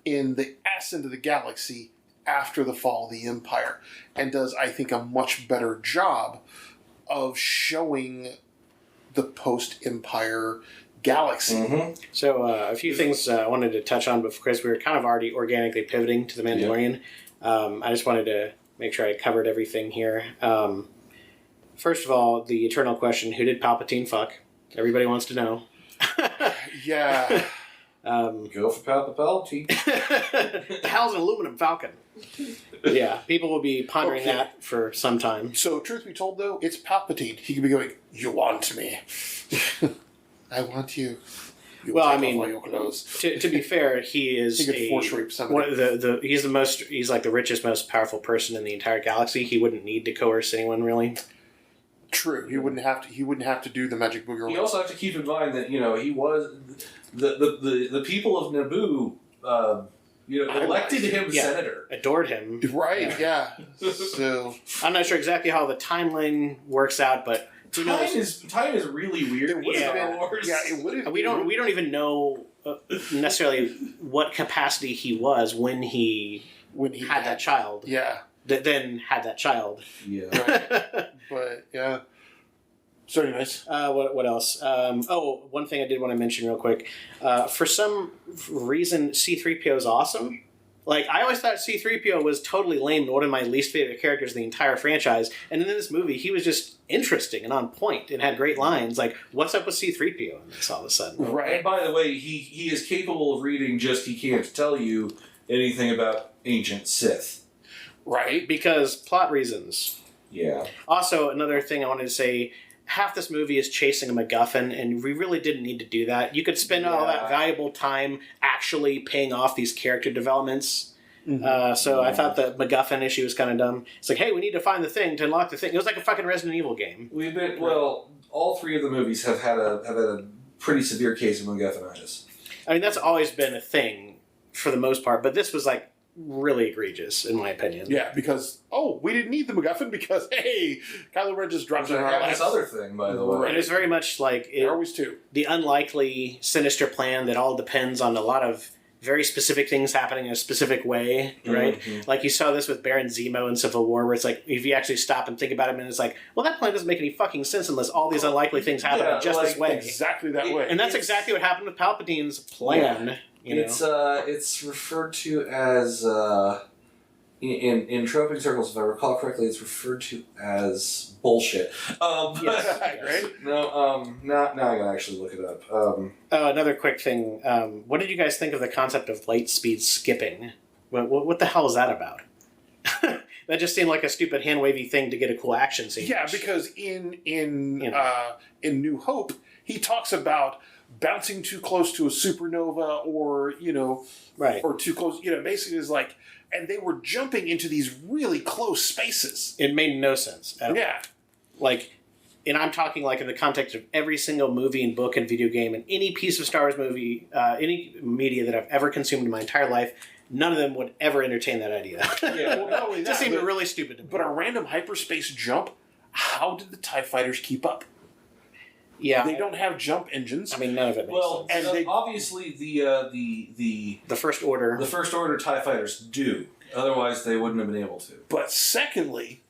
in the ass end of the galaxy after the fall of the Empire, and does, I think, a much better job of showing the post-Empire galaxy. Mm-hmm. So a few things I wanted to touch on because we were kind of already organically pivoting to the Mandalorian. Yeah. I just wanted to make sure I covered everything here. First of all, the eternal question, who did Palpatine fuck? Everybody wants to know. Yeah. Go for Palpatine. The hell's an aluminum falcon? Yeah, people will be pondering that for some time. So, truth be told, though, it's Palpatine. He could be going, you want me. I want you. Well, I mean, to be fair, he is he could force rape somebody. He's like the richest, most powerful person in the entire galaxy. He wouldn't need to coerce anyone, really. True. He wouldn't have to do the magic booger. You also have to keep in mind that he was the people of Naboo. Elected him senator, adored him. Right? Yeah. So I'm not sure exactly how the timeline works out, but time is really weird. It would have been. Yeah, it would have. We don't even know necessarily what capacity he was when he had that child. Yeah. That then had that child. Yeah. Right. But yeah. So anyways. What else? One thing I did want to mention real quick. For some reason, C-3PO is awesome. Like, I always thought C-3PO was totally lame and one of my least favorite characters in the entire franchise. And in this movie, he was just interesting and on point and had great lines. Like, what's up with C-3PO in this all of a sudden? Right. And by the way, he is capable of reading, just he can't tell you anything about ancient Sith. Right. Because plot reasons. Yeah. Also, another thing I wanted to say, half this movie is chasing a MacGuffin, and we really didn't need to do that. You could spend all that valuable time actually paying off these character developments. Mm-hmm. So I thought the MacGuffin issue was kind of dumb. It's like, hey, we need to find the thing to unlock the thing. It was like a fucking Resident Evil game. All three of the movies have had a pretty severe case of MacGuffinitis. I mean, that's always been a thing for the most part, but this was like really egregious, in my opinion. Yeah, because, we didn't need the MacGuffin because, hey, Kylo Ren just dropped it in our laps. This other thing, by the way. Right. And it's very much like... There always do. The unlikely, sinister plan that all depends on a lot of very specific things happening in a specific way, right? Mm-hmm. Like, you saw this with Baron Zemo in Civil War, where it's like, if you actually stop and think about it, and it's like, well, that plan doesn't make any fucking sense unless all these unlikely things happen in just this way. Exactly that way. And that's exactly what happened with Palpatine's plan. Yeah. It's referred to as in troping circles, if I recall correctly, it's referred to as bullshit. Yes. Right? No, now I gotta actually look it up. Another quick thing. What did you guys think of the concept of light speed skipping? What the hell is that about? That just seemed like a stupid hand wavy thing to get a cool action scene. Yeah, because in New Hope, he talks about bouncing too close to a supernova or too close, basically is like, and they were jumping into these really close spaces. It made no sense at all. Yeah. Like, and I'm talking like in the context of every single movie and book and video game and any piece of Star Wars movie, any media that I've ever consumed in my entire life, none of them would ever entertain that idea. Yeah, well, not only that, just seemed really stupid to me. But a random hyperspace jump, how did the TIE fighters keep up? Yeah, they don't have jump engines. I mean, none of it makes sense. And obviously the First Order, TIE fighters do. Otherwise, they wouldn't have been able to. But secondly,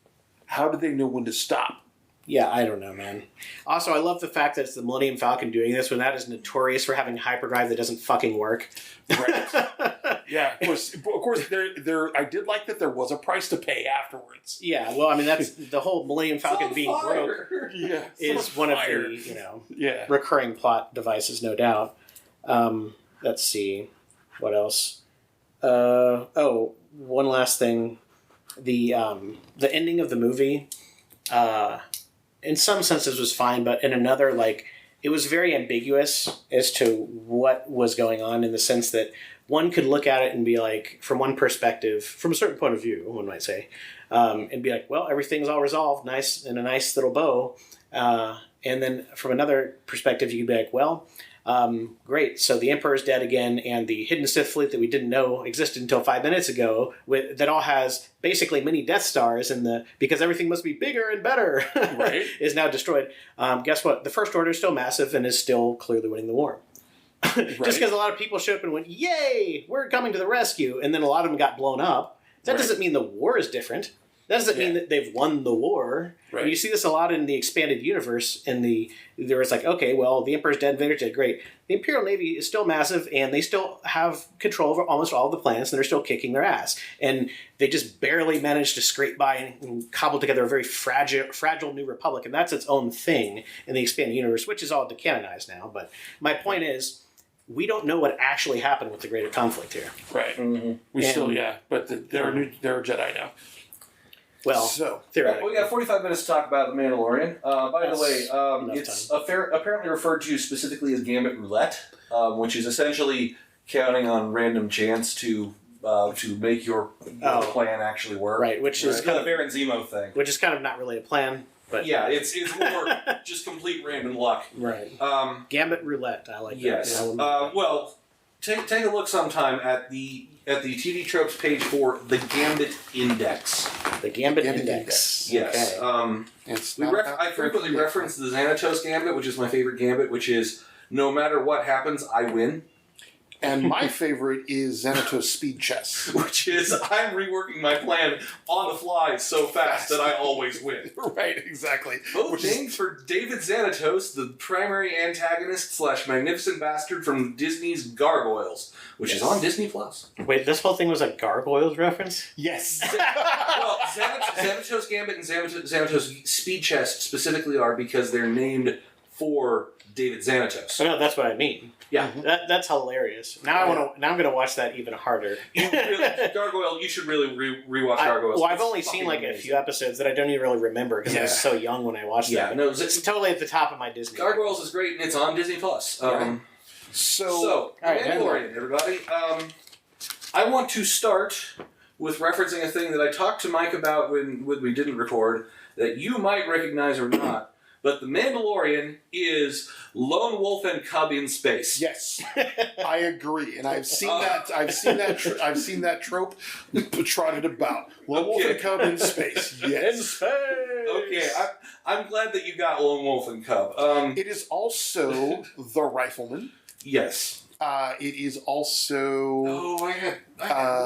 how did they know when to stop? Yeah, I don't know, man. Also, I love the fact that it's the Millennium Falcon doing this when that is notorious for having hyperdrive that doesn't fucking work. Right. Yeah, of course. There. I did like that there was a price to pay afterwards. Yeah, well, I mean, that's the whole Millennium Falcon being broke. Yeah, is one of the recurring plot devices, no doubt. Let's see, what else? One last thing. The ending of the movie, in some senses was fine, but in another, like, it was very ambiguous as to what was going on, in the sense that one could look at it and be like, from one perspective, from a certain point of view, one might say, and be like, well, everything's all resolved, nice in a nice little bow. And then from another perspective, you could be like, well, great. So the Emperor's dead again, and the hidden Sith fleet that we didn't know existed until 5 minutes ago, that all has basically mini Death Stars because everything must be bigger and better, Right. is now destroyed. Guess what? The First Order is still massive and is still clearly winning the war. Just because a lot of people showed up and went, yay, we're coming to the rescue, and then a lot of them got blown up. That doesn't mean the war is different. That doesn't mean that they've won the war. Right. And you see this a lot in the expanded universe. There was like, okay, well, the Emperor's dead, Vader's dead, great. The Imperial Navy is still massive, and they still have control over almost all of the planets, and they're still kicking their ass. And they just barely managed to scrape by and cobble together a very fragile new republic, and that's its own thing in the expanded universe, which is all decanonized now. But my point is, we don't know what actually happened with the greater conflict here. Right. We still, but they're a Jedi now. Well, So, theoretically. We got 45 minutes to talk about The Mandalorian. By the way, enough it's apparently referred to specifically as Gambit Roulette, which is essentially counting on random chance to make your plan actually work. Right, which is kind of Baron Zemo thing. Which is kind of not really a plan, but Yeah, it's more just complete random luck. right. Gambit roulette, I like Yes. that. Well, take a look sometime at the TV tropes page for the Gambit Index. The Gambit Gambit Index. Yes. Okay. it's I not about frequently character. reference the Xanatos Gambit, which is my favorite gambit, which is no matter what happens, I win. And my favorite is Xanatos Speed Chess. Which is I'm reworking my plan on the fly so fast that I always win. Right, exactly. Both named for David Xanatos, the primary antagonist / magnificent bastard from Disney's Gargoyles, which is on Disney Plus. Wait, this whole thing was a Gargoyles reference? Yes. Well, Xanatos Gambit and Xanatos Speed Chess specifically are because they're named for David Xanatos. Oh, no, that's what I mean. Yeah. That's hilarious. Now I'm going to watch that even harder. Gargoyle, you should really rewatch Gargoyles. I've It's only seen fucking like a amazing. few episodes that I don't even really remember because I was so young when I watched Yeah, them. no, It's totally at the top of my Disney. Gargoyles is great and it's on Disney Plus. So, So, all right, Mandalorian, everybody. I want to start with referencing a thing that I talked to Mike about when we didn't record that you might recognize or not. But The Mandalorian is Lone Wolf and Cub in space. yes, I agree, and I've seen that. I've seen that trope trotted about. Lone Wolf and Cub in space. Yes. Okay, I'm glad that you got Lone Wolf and Cub. It is also the Rifleman. Yes. It is also, Oh, I had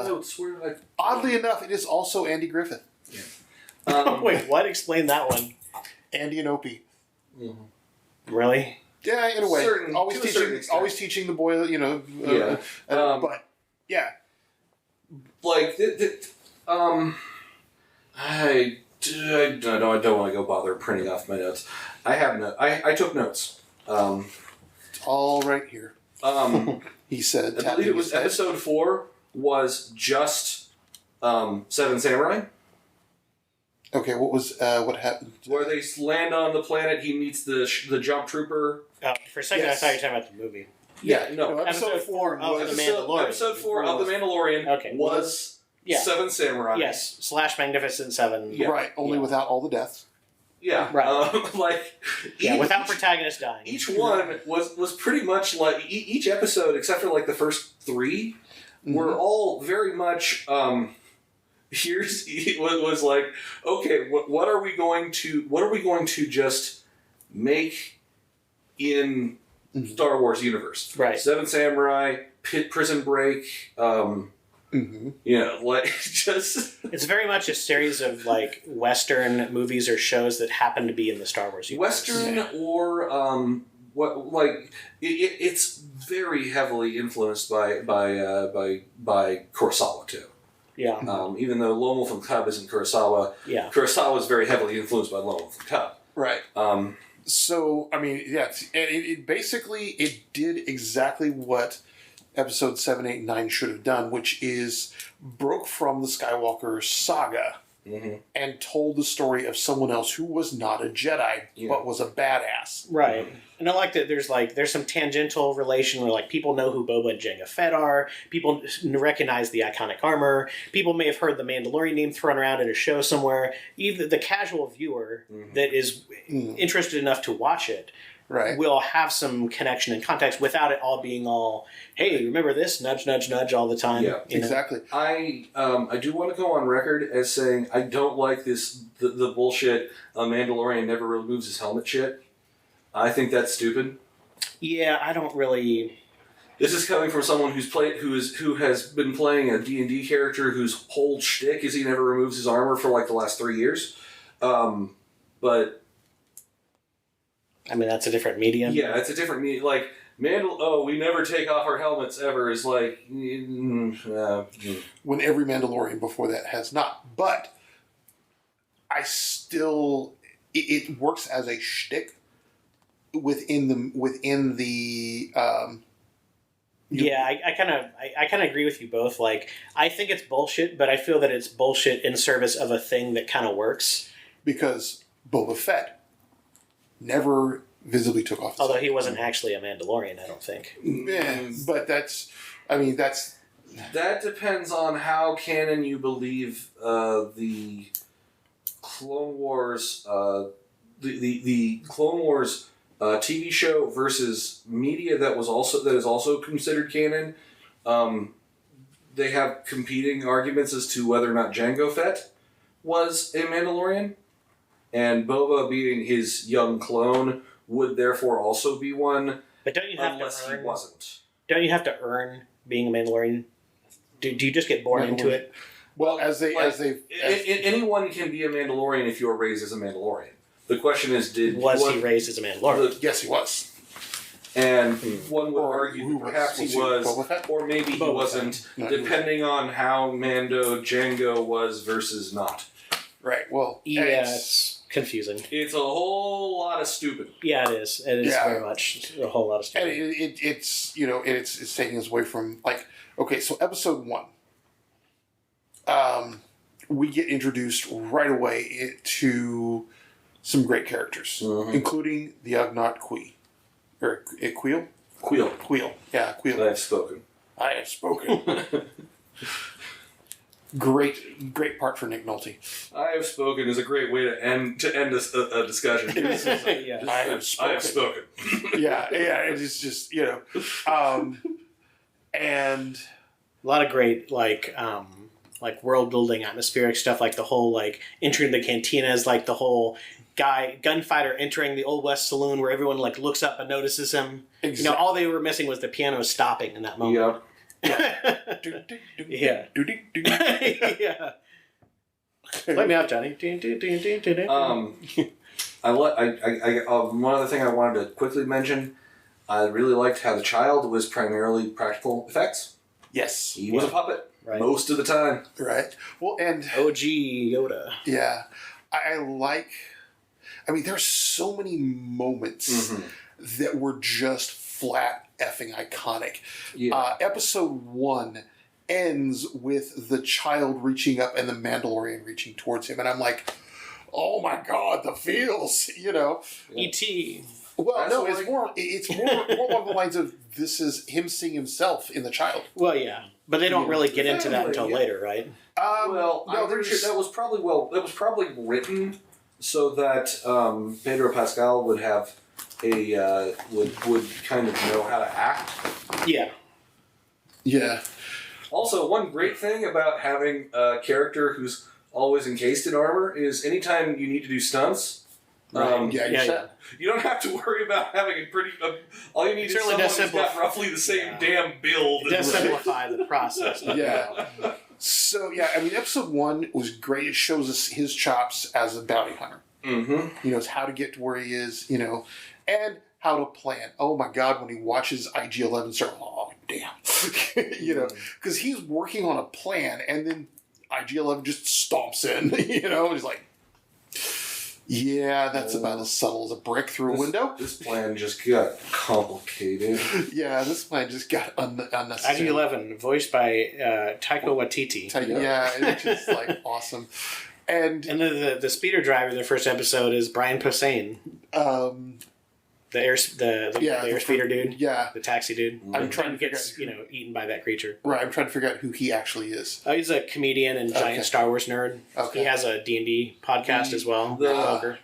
notes. Where did oddly enough, it is also Andy Griffith. Wait, what? Explain that one. Andy and Opie. Really? Yeah, in a way. To a certain extent. Always teaching the boy, Yeah. but yeah. Like, I don't want to go bother printing off my notes. I took notes. It's all right here. He said. I believe it was episode 4 was just Seven Samurai. Okay, what happened? Where they land on the planet, he meets the jump trooper. Oh, for a second, Yes. I thought you were talking about the movie. Yeah, no. Episode 4 of was- The Mandalorian. Episode 4 of The Mandalorian Okay. was Seven Samurai. Yes, / Magnificent Seven. Yeah. Right, only without all the deaths. Yeah. Right. Like, Yeah, without protagonist dying. each one was pretty much like each episode, except for like the first 3, were all very much. It was like, okay, what are we going to just make in Star Wars universe? Right. Seven Samurai, Prison Break. Like just. It's very much a series of like Western movies or shows that happen to be in the Star Wars universe. Western or it's very heavily influenced by Kurosawa too. Yeah. Even though Lone Wolf and Cub isn't Kurosawa, Yeah. Kurosawa is very heavily influenced by Lone Wolf and Cub. Right. Um, So, I mean, yeah, it basically did exactly what episode 7, 8, 9 should have done, which is broke from the Skywalker saga and told the story of someone else who was not a Jedi but was a badass. Right. And I like that there's some tangential relation where like people know who Boba and Jango Fett are, people recognize the iconic armor, people may have heard the Mandalorian name thrown around in a show somewhere. Either the casual viewer that is interested enough to watch it will have some connection and context without it all being all, hey, remember this? Nudge, nudge, nudge all the time. Yeah, exactly. I do want to go on record as saying I don't like the bullshit Mandalorian never removes his helmet shit. I think that's stupid. Yeah, I don't really... This is coming from someone who has been playing a D&D character whose whole shtick is he never removes his armor for like the last 3 years. But... I mean, that's a different medium. Yeah, it's a different medium. Like, we never take off our helmets ever is like... When every Mandalorian before that has not. But I still... It works as a shtick within the yeah, I kind of agree with you both. Like, I think it's bullshit, but I feel that it's bullshit in service of a thing that kind of works. Because Boba Fett never visibly took off his Although he wasn't actually a Mandalorian, I don't think. Yeah, but that's... That depends on how canon you believe the Clone Wars... the Clone Wars TV show versus media that is also considered canon. They have competing arguments as to whether or not Jango Fett was a Mandalorian, and Boba being his young clone would therefore also be one. But don't you have unless to earn? He wasn't. Don't you have to earn being a Mandalorian? Do you just get born into it? Well, anyone can be a Mandalorian if you are raised as a Mandalorian. The question is, was he raised as a Mandalorian? Yes, he was. And one would argue that perhaps he was, or maybe he wasn't, depending on how Django was versus not. Right, well... Yeah, it's confusing. It's a whole lot of stupid. Yeah, it is. It is very much a whole lot of stupid. And it's taking us away from, like... Okay, so episode 1. We get introduced right away to some great characters, including the Ugnaught Quee. Or Queel? Queel. Yeah, Queel. I have spoken. I have spoken. Great part for Nick Nolte. I have spoken is a great way to end a discussion. I have spoken. yeah, it's just, and a lot of great like world building, atmospheric stuff, like the whole like entering the cantinas, like the whole gunfighter entering the Old West Saloon where everyone like looks up and notices him. Exactly. All they were missing was the piano stopping in that moment. Yep. Yeah. Yeah. Let me out, Johnny. One other thing I wanted to quickly mention. I really liked how the child was primarily practical effects. Yes. He was a puppet most of the time. Right. Well, and OG Yoda. Yeah. There's so many moments that were just flat effing iconic. Yeah. Episode 1 ends with the child reaching up and the Mandalorian reaching towards him, and I'm like, oh my god, the feels, E.T. Well, no, it's more along the lines of this is him seeing himself in the child. Well, yeah, but they don't really get into that until later, right? That was probably written so that Pedro Pascal would have would kind of know how to act. Yeah. Yeah. Also, one great thing about having a character who's always encased in armor is anytime you need to do stunts. You don't have to worry about having a pretty... all you need is someone who's got roughly the same damn build. It does simplify the process. Yeah. So, episode 1 was great. It shows us his chops as a bounty hunter. Mm-hmm. He knows how to get to where he is, and how to plan. Oh my god, when he watches IG-11 start, oh damn. Because he's working on a plan, and then IG-11 just stomps in, he's like... Yeah, that's about as subtle as a brick through a window. This plan just got complicated. Yeah, this plan just got unnecessary. IG-11, voiced by Taika Waititi. Yeah, it's just awesome. And the speeder driver in the first episode is Brian Posehn, the air speeder dude, yeah, the taxi dude. I'm trying to gets eaten by that creature. right. I'm trying to figure out who he actually is. He's a comedian and giant Star Wars nerd. Okay. He has a D&D podcast as well. The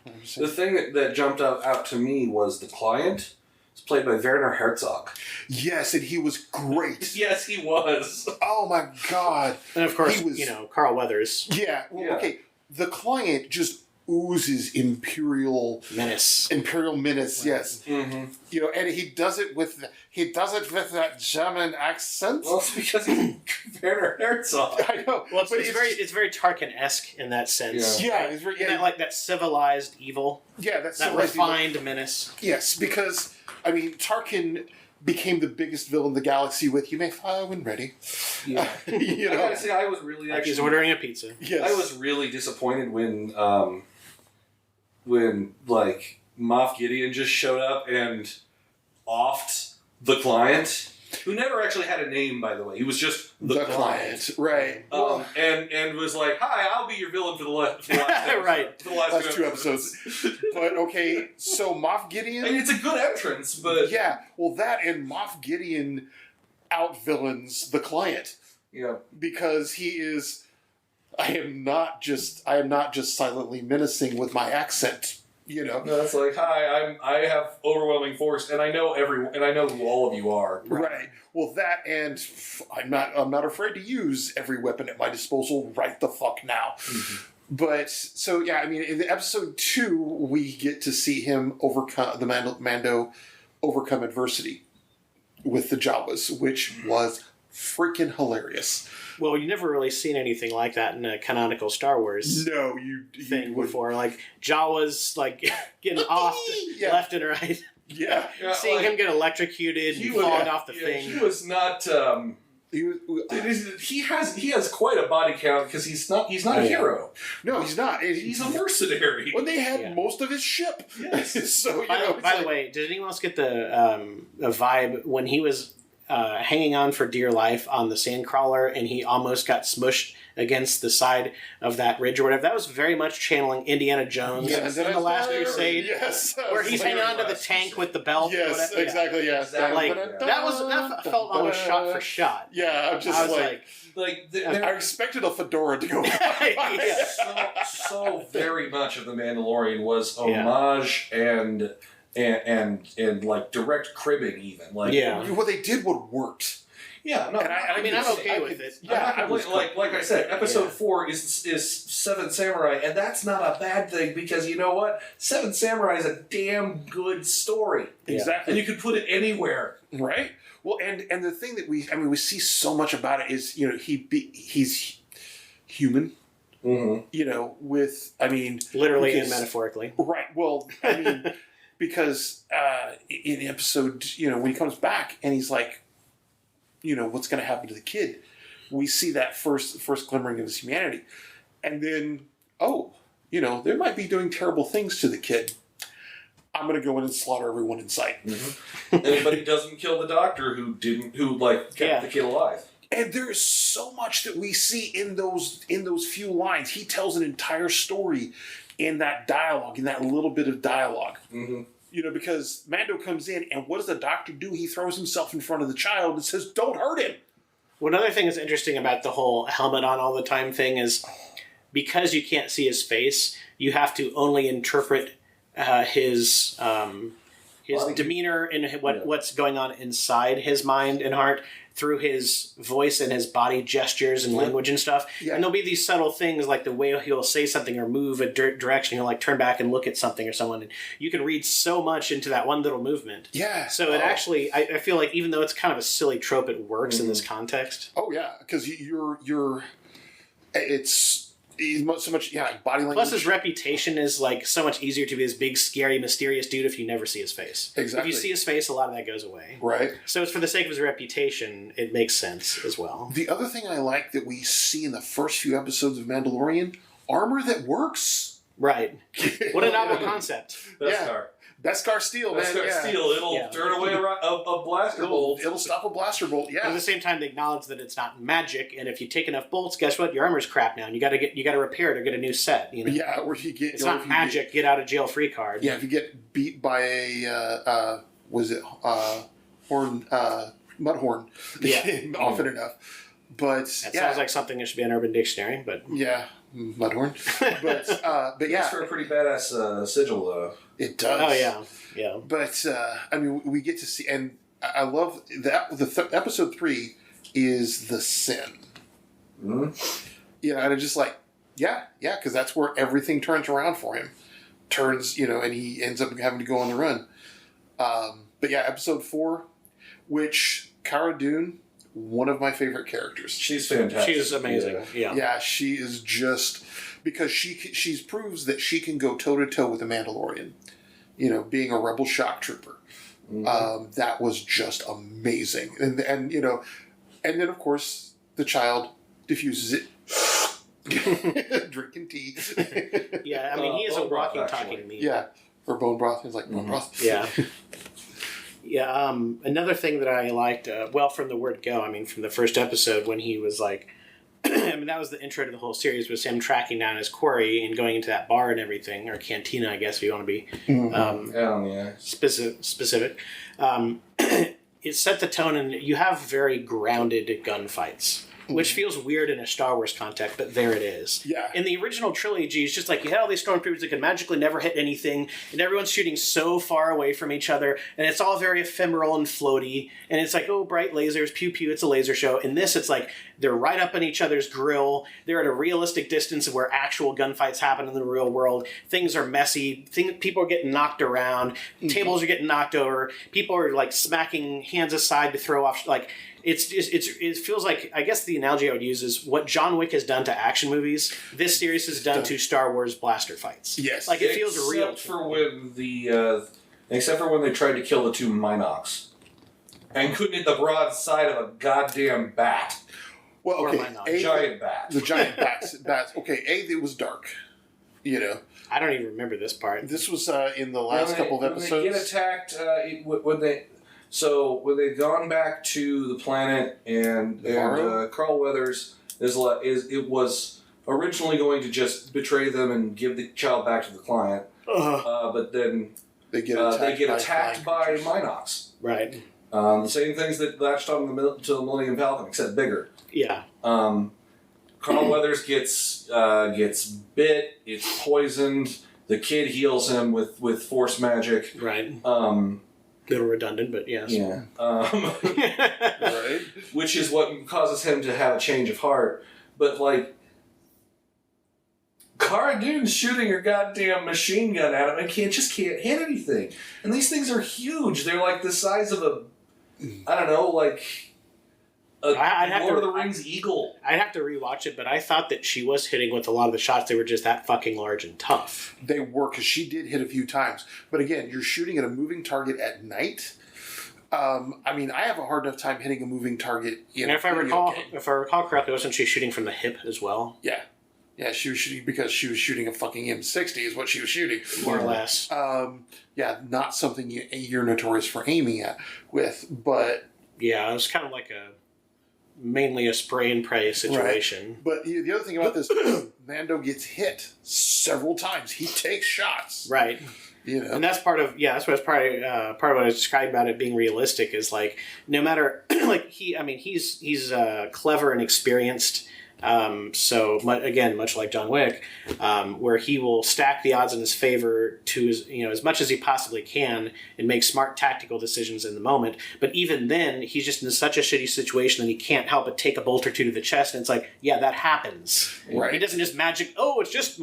thing that jumped out to me was the client. It's played by Werner Herzog. Yes, and he was great. Yes, he was. Oh my god! And of course, He was- Carl Weathers. Yeah. Well, Yeah. okay. The client just oozes imperial Menace. menace. Yes. Mm-hmm. And he does it with that German accent. Well, it's because he's Werner Herzog. I know. Well, but it's very Tarkin-esque in that sense. Yeah, it's very, In that civilized evil, that's that refined menace. Yes, because Tarkin became the biggest villain in the galaxy with "You may fire when ready." Yeah. You I know. gotta say, I was really Like actually. he's ordering a pizza. Yes. I was really disappointed when like Moff Gideon just showed up and offed the client, who never actually had a name, by the way. He was just the client. Right. And was like, "Hi, I'll be your villain for the last episode." Right. For the last Last two episodes. But okay, so Moff Gideon. I mean, it's a good entrance, but Yeah, well, that and Moff Gideon out-villains the client yeah. because he is. I am not just silently menacing with my accent. No, it's like, "Hi, I have overwhelming force, and I know who all of you are." Right. Well, that and I'm not afraid to use every weapon at my disposal right the fuck now. Mm-hmm. But so yeah, in the episode 2, we get to see him overcome Mando overcome adversity with the Jawas, which was freaking hilarious. Well, you've never really seen anything like that in a canonical Star Wars No, you thing would- before. Like Jawas, getting off Yeah. left and right. Yeah. Seeing him get electrocuted and falling off the thing. He was not. He has quite a body count because he's not a hero. No, he's not. He's a mercenary. When they had most of his ship. Yes. So By the way, did anyone else get the vibe when he was hanging on for dear life on the sandcrawler and he almost got smushed against the side of that ridge or whatever? That was very much channeling Indiana Jones in The Last Crusade. Yes. Where he's hanging onto the tank with the belt. or Yes, whatever. exactly. Yes. Like that felt almost shot for shot. Yeah, I'm just I was I expected a fedora to go. Yeah. so very much of the Mandalorian was homage and like direct cribbing, even. Like, Yeah. What they did what worked. Yeah, no, And I mean, I'm okay with it. Yeah, like I said, episode 4 is Seven Samurai, and that's not a bad thing because you know what? Seven Samurai is a damn good story. Exactly. And you could put it anywhere. Right. Well, and the thing that we see so much about it is he's human. Mm-hmm. With Literally and metaphorically. Right. Well, because in the episode, when he comes back and he's like, what's going to happen to the kid? We see that first glimmering of his humanity. And then, they might be doing terrible things to the kid. I'm going to go in and slaughter everyone in sight. Mm-hmm. But he doesn't kill the doctor who kept the kid alive. And there is so much that we see in those few lines. He tells an entire story in that dialogue, in that little bit of dialogue. Mm-hmm. Because Mando comes in, and what does the doctor do? He throws himself in front of the child and says, "Don't hurt him." Well, another thing that's interesting about the whole helmet on all the time thing is because you can't see his face, you have to only interpret his demeanor and what's going on inside his mind and heart through his voice and his body gestures and language and stuff. Yeah. And there'll be these subtle things like the way he'll say something or move a direction. He'll turn back and look at something or someone. And you can read so much into that one little movement. Yeah. So it actually, I feel like even though it's kind of a silly trope, it works in this context. Oh yeah, because it's so much body language. Plus, his reputation is so much easier to be this big, scary, mysterious dude if you never see his face. Exactly. If you see his face, a lot of that goes away. Right. So it's for the sake of his reputation, it makes sense as well. The other thing I like that we see in the first few episodes of Mandalorian, armor that works. Right. What a novel concept. Beskar. Beskar Steel, man. Beskar Yeah. Steel. It'll turn away a blaster bolt. It'll stop a blaster bolt. But Yeah. at the same time, they acknowledge that it's not magic, and if you take enough bolts, guess what? Your armor's crap now, and you got to repair it or get a new set. You know? Yeah, or if you get It's not magic. Get out of jail free card. Yeah, if you get beat by a mudhorn, often enough. But That sounds like something that should be an Urban Dictionary, but yeah, mudhorn. But yeah, Makes for a pretty badass sigil, though. it does. oh yeah. But I mean, we get to see, and I love that. Episode 3 is the sin. Mm-hmm. And I'm just like, yeah, because that's where everything turns around for him. And he ends up having to go on the run. But yeah, episode 4, which Cara Dune, one of my favorite characters. She's fantastic. She's amazing. Yeah. Yeah, she is just because she proves that she can go toe to toe with a Mandalorian. Being a rebel shock trooper. Mm-hmm. That was just amazing, and then of course the child diffuses it, drinking tea. Yeah, I mean, he is a bone broth, walking, actually. talking meme. Yeah, or bone broth. It's like bone broth. Yeah. Yeah, another thing that I liked, from the word go, I mean, from the first episode when he was like, I mean, that was the intro to the whole series, was him tracking down his quarry and going into that bar and everything, or cantina, I guess, if you want to be specific. It set the tone, and you have very grounded gunfights, which feels weird in a Star Wars context, but there it is. Yeah. In the original trilogy, it's just like you had all these stormtroopers that could magically never hit anything, and everyone's shooting so far away from each other, and it's all very ephemeral and floaty, and it's like, oh, bright lasers, pew pew, it's a laser show. In this, it's like they're right up in each other's grill. They're at a realistic distance of where actual gunfights happen in the real world. Things are messy. People are getting knocked around. Tables are getting knocked over. People are like smacking hands aside to throw off. Like it feels like, I guess the analogy I would use is what John Wick has done to action movies. This series has done to Star Wars blaster fights. Yes, like it feels real. Except for when they tried to kill the 2 Minox and couldn't hit the broadside of a goddamn bat. Well, Or okay, am I not? Giant bat. the giant bats. Okay, it was dark. I don't even remember this part. This was in the last couple of episodes. When they get attacked, when they've gone back to the planet and Carl Weathers it was originally going to just betray them and give the child back to the client, but then they get attacked by Minox. Right. The same things that latched on to the Millennium Falcon, except bigger. Yeah. Carl Weathers gets bit. It's poisoned. The kid heals him with force magic. Right. Little redundant, but yes. Yeah. Right. Which is what causes him to have a change of heart. But like, Cara Dune's shooting her goddamn machine gun at him and can't hit anything. And these things are huge. They're like the size of a Lord of the Rings eagle. I'd have to rewatch it, but I thought that she was hitting with a lot of the shots. They were just that fucking large and tough. They were, because she did hit a few times. But again, you're shooting at a moving target at night. I mean, I have a hard enough time hitting a moving target. If I recall correctly, wasn't she shooting from the hip as well? Yeah. Yeah, she was shooting because she was shooting a fucking M60 is what she was shooting. More or less. Yeah, not something you're notorious for aiming at with, but... Yeah, it was kind of like mainly a spray and pray situation. Right. But the other thing about this, Mando gets hit several times. He takes shots. Right. And that's part of part of what I described about it being realistic is like no matter like he's clever and experienced. So much like John Wick, where he will stack the odds in his favor to as much as he possibly can and make smart tactical decisions in the moment. But even then, he's just in such a shitty situation that he can't help but take a bolt or two to the chest. And it's like, yeah, that happens. Right. He doesn't just magic. Oh, it's just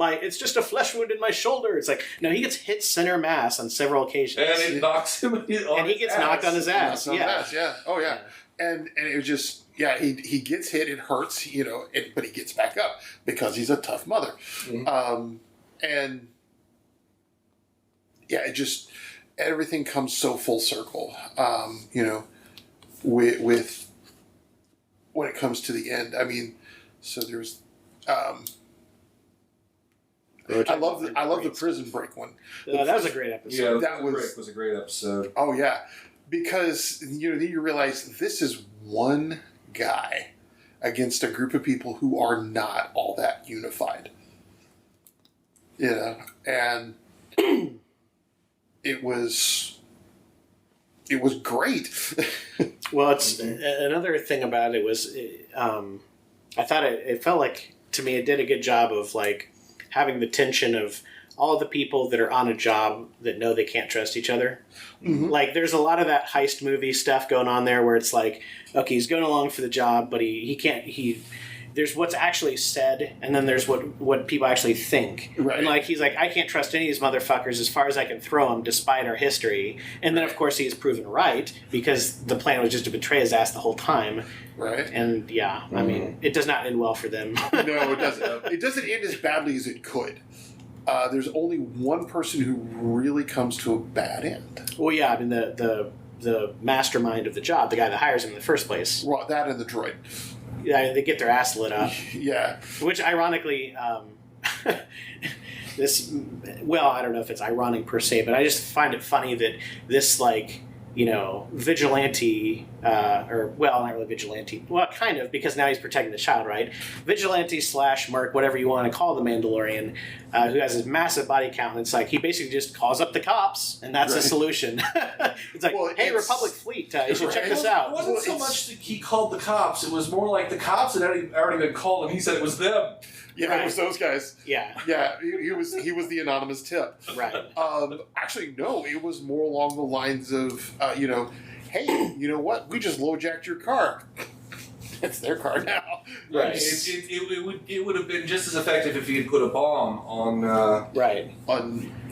a flesh wound in my shoulder. It's like no, he gets hit center mass on several occasions, and it knocks him. And he gets knocked on his ass. Yeah. Oh yeah. And it was just. Yeah, he gets hit, it hurts, but he gets back up because he's a tough mother. Mm-hmm. And yeah, it just, everything comes so full circle, with when it comes to the end. I mean, so there's, I love the prison break one. That was a great episode. Yeah, That that was- was a great episode. Oh yeah, because then you realize this is one guy against a group of people who are not all that unified. And it was great. Well, it's another thing about it was, I thought it felt like, to me, it did a good job of like having the tension of all the people that are on a job that know they can't trust each other. Mhm. Like, there's a lot of that heist movie stuff going on there where it's like, okay, he's going along for the job, but he can't, there's what's actually said, and then there's what people actually think. Right. And like, he's like, I can't trust any of these motherfuckers as far as I can throw them, despite our history. And then, of course, he's proven right, because the plan was just to betray his ass the whole time. Right? And yeah, I mean, it does not end well for them. No, it doesn't. It doesn't end as badly as it could. There's only one person who really comes to a bad end. Well, yeah, I mean, the mastermind of the job, the guy that hires him in the first place, Well, that and the droid. yeah, they get their ass lit up. Yeah. Which, ironically, well, I don't know if it's ironic per se, but I just find it funny that this, like, vigilante, or, well, not really vigilante, well, kind of, because now he's protecting the child, right? Vigilante / merc, whatever you want to call the Mandalorian, who has this massive body count, and it's like, he basically just calls up the cops, and that's the Right. solution. It's like, Well, hey, it's- Republic Fleet, you should check Right. this It out. wasn't Well, so it's- much that he called the cops. It was more like the cops had already been called, and he said it was them. Yeah, Right. it was those guys. Yeah, Yeah, he was the anonymous tip. right. Actually, no, it was more along the lines of, hey, you know what? We just low-jacked your car. It's their car now. Right. It would have been just as effective if he had put a bomb on Right.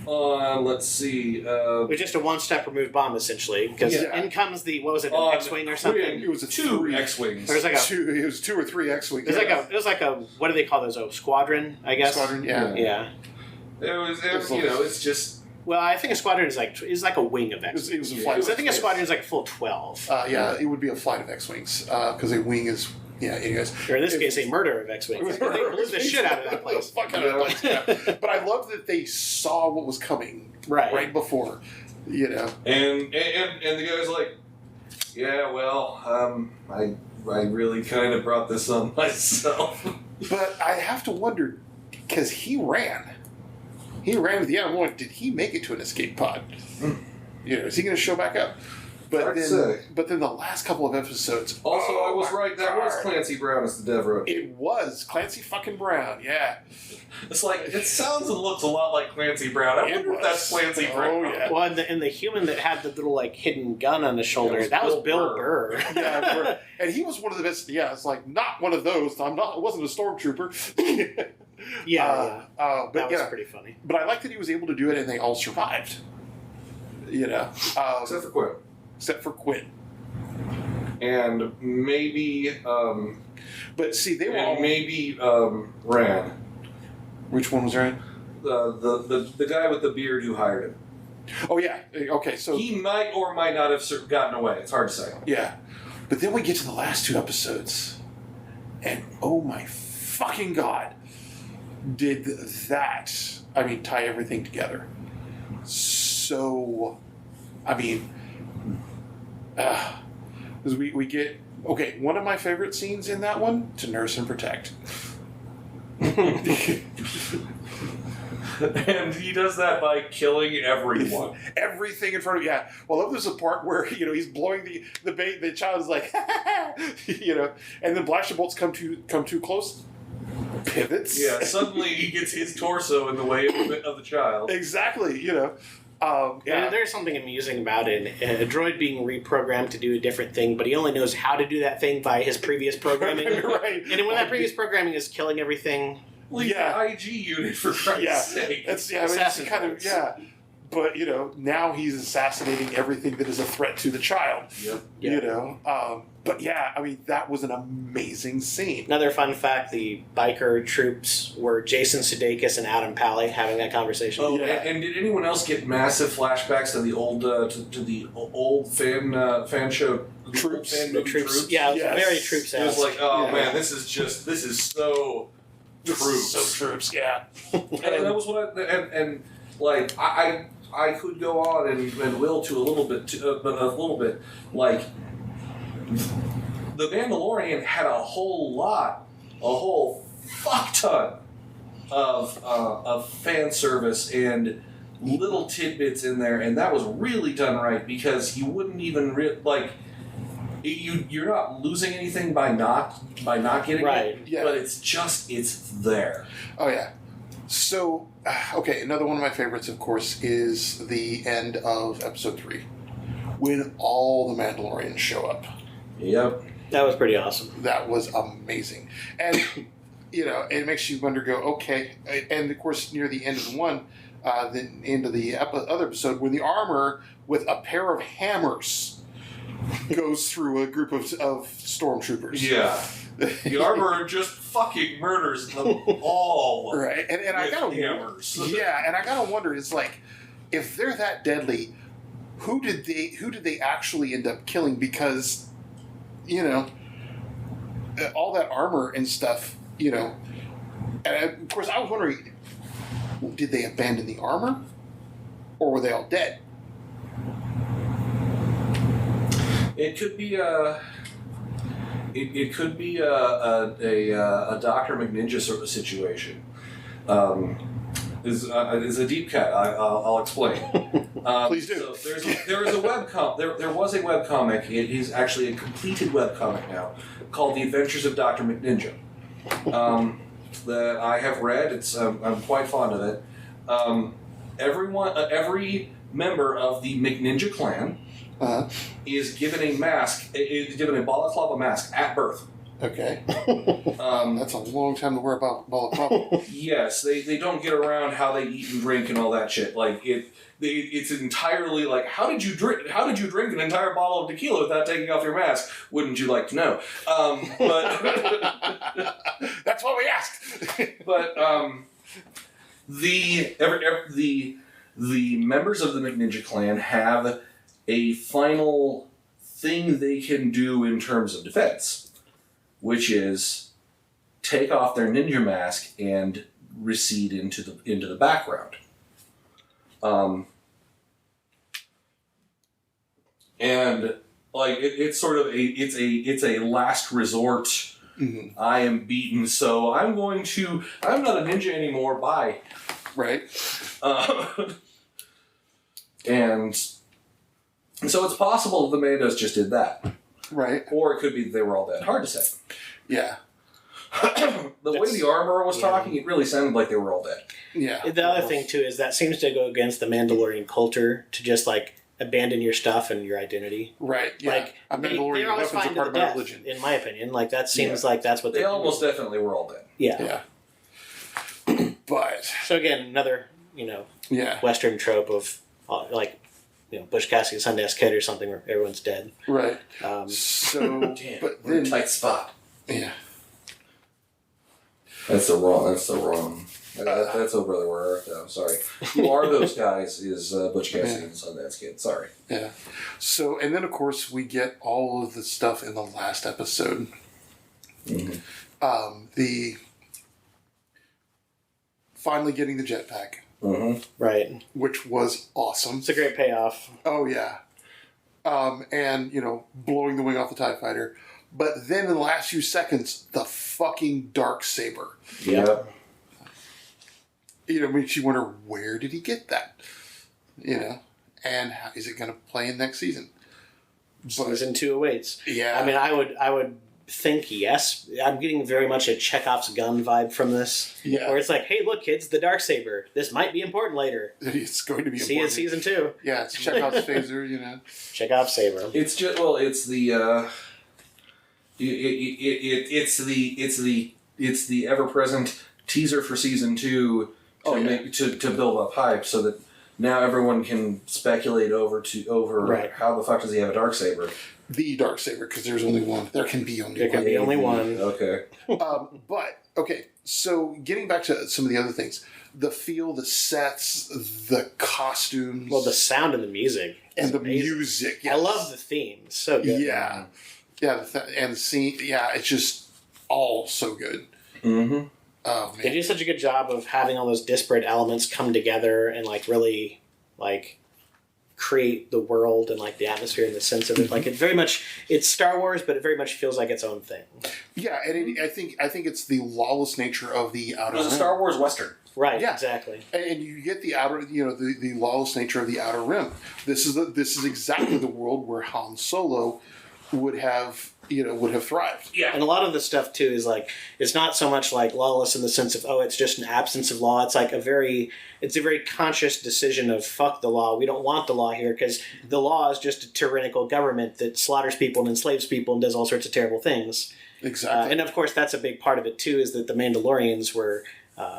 let's see, It was just a one-step removed bomb, essentially, because Yeah. in comes the, what was it, an on X-Wing or something? It was a two three. X-wings. There's like a, It was 2 or 3 X-wings. it was like a, what do they call those? Oh, squadron, I guess. Squadron, yeah. Yeah. It was it's just Well, I think a squadron is like a wing of It was, X. it was a Yeah, flight. Because of I think a X-Wings. squadron is like a full 12. Yeah, it would be a flight of X-wings because a wing is. Yeah, anyways. Or in this case, a murder of X-wings. They blew the shit out of that place. Fuck out of that place, yeah. But I love that they saw what was coming Right. before, and the guy's like, yeah, well, I really kind of brought this on myself. But I have to wonder because he ran. He ran with the animal. Like, did he make it to an escape pod? Is he going to show back up? Hard to say. But then the last couple of episodes. Also, I was my right. That was God. Clancy Brown as the Dev wrote. It was Clancy fucking Brown. Yeah. It's like it sounds and looks a lot like Clancy Brown. I It wonder if that's was. Clancy Oh, Brown. yeah. Well, and the human that had the little like hidden gun on the shoulder, was that was Bill Bill Burr. Burr. Yeah, and he was one of the best. Yeah, it's like not one of those. I wasn't a stormtrooper. Yeah, But that was yeah, pretty funny. but I like that he was able to do it, and they all survived. Except for Quinn. Except for Quinn. And maybe But see, they were all. Ran. Which one was Ryan? The guy with the beard who hired him. Oh yeah. Okay, so He might or might not have gotten away. It's hard to say. yeah, but then we get to the last 2 episodes, and oh my fucking god, did that? I mean, tie everything together. So, I mean, because we get one of my favorite scenes in that one, to nurse and protect. And he does that by killing everyone. Everything in front of Well, I love there's a part where he's blowing the child is like and then blaster bolts come too close, pivots. Yeah, suddenly he gets his torso in the way of the child. Exactly. And there's something amusing about it. A droid being reprogrammed to do a different thing, but he only knows how to do that thing by his previous programming. Right. And when that previous programming is killing everything, Leave the IG unit for Christ's sake. It's it's Assassin's kind of Creed. But now he's assassinating everything that is a threat to the child. Yep. But yeah, I mean that was an amazing scene. another fun fact, the biker troops were Jason Sudeikis and Adam Pally having that conversation. Oh, Yeah. and did anyone else get massive flashbacks to the old to the old fan show Troops. fan The movie troops, Troops? yeah, it was Yes. very troops. It was like, oh Yeah. man, this is so Troops, yeah. And that was what and like I could go on and will to a little bit like the Mandalorian had a whole fuck ton of fan service and little tidbits in there, and that was really done right because you wouldn't even you're not losing anything by not getting it, Yeah. but it's there. Oh yeah. So okay, another one of my favorites, of course, is the end of episode 3, when all the Mandalorians show up. Yep. That was pretty awesome. That was amazing, and it makes you wonder. Go okay, and of course near the end of the end of the other episode, when the armor with a pair of hammers goes through a group of stormtroopers. Yeah. The armor just fucking murders them all. Right, and I gotta hammers. Yeah, and I gotta wonder. It's like, if they're that deadly, who did they actually end up killing? Because, all that armor and stuff. And of course, I was wondering, did they abandon the armor, or were they all dead? It could be It could be a Dr. McNinja sort of situation. Is a deep cut. I'll explain. Please do. So there is a webcomic. There was a webcomic. It is actually a completed webcomic now, called The Adventures of Dr. McNinja. That I have read. I'm quite fond of it. Every member of the McNinja clan is given a mask. Is given a balaclava mask at birth. Okay. That's a long time to wear a balaclava. Yes, they don't get around how they eat and drink and all that shit. Like it's entirely like how did you drink an entire bottle of tequila without taking off your mask? Wouldn't you like to know? But that's what we asked. But the members of the McNinja clan have a final thing they can do in terms of defense, which is take off their ninja mask and recede into the background. And like it's sort of it's a last resort. Mm-hmm. I am beaten, so I'm not a ninja anymore. Bye. Right. And so it's possible the Mandos just did that. Right. Or it could be that they were all dead. Hard to say. Yeah. The way the armorer was talking, it really sounded like they were all dead. Yeah. The other thing, too, is that seems to go against the Mandalorian culture to just, abandon your stuff and your identidy. Right, yeah. A Mandalorian weapons are part of my religion. In my opinion. That seems like that's what they almost definitely were all dead. Yeah. But... So, again, another, Western trope of, Butch Cassidy and Sundance Kid or something where everyone's dead. Right. Damn, but we're in a then... tight spot. Yeah. That's the wrong. That's over the word. No, sorry. Who are those guys? Is Butch Cassidy and Sundance Kid? Sorry. Yeah. So, and then of course we get all of the stuff in the last episode. Mm-hmm. The finally getting the jetpack. Mm-hmm. Right. Which was awesome. It's a great payoff. Oh yeah. And blowing the wing off the TIE fighter. But then in the last few seconds, the fucking dark saber. Yeah. Makes you wonder, where did he get that? And how is it going to play in next season? Season 2 awaits. Yeah. I mean, I would think yes. I'm getting very much a Chekhov's gun vibe from this. Yeah. Where it's like, hey, look, kids, the darksaber. This might be important later. It's going to be See you in important. Season 2. Yeah, it's Chekhov's phaser, Chekhov's saber. It's just it's the it's the ever present teaser for Season 2 to build up hype so that now everyone can speculate over how the fuck does he have a darksaber? The darksaber, because there's only one. There can be only There one. can be only one. Okay. So getting back to some of the other things, the feel, the sets, the costumes. Well, the sound and the music. And the amazing. music. Yes. I love the theme. It's so good. Yeah. Yeah, and the scene, it's just all so good. Mm-hmm. Oh They man. do such a good job of having all those disparate elements come together and like really like create the world and like the atmosphere and the sense of it. Like it very much, it's Star Wars, but it very much feels like its own thing. Yeah, and I think it's the lawless nature of the Outer It was a Rim. Star Wars Western. Right. Yeah. Exactly. And you get the outer, the lawless nature of the Outer Rim. This is exactly the world where Han Solo would have thrived. Yeah. And a lot of the stuff too is like it's not so much like lawless in the sense of it's just an absence of law. It's like a very conscious decision of fuck the law. We don't want the law here because the law is just a tyrannical government that slaughters people and enslaves people and does all sorts of terrible things. Exactly. And of course, that's a big part of it too. Is that the Mandalorians were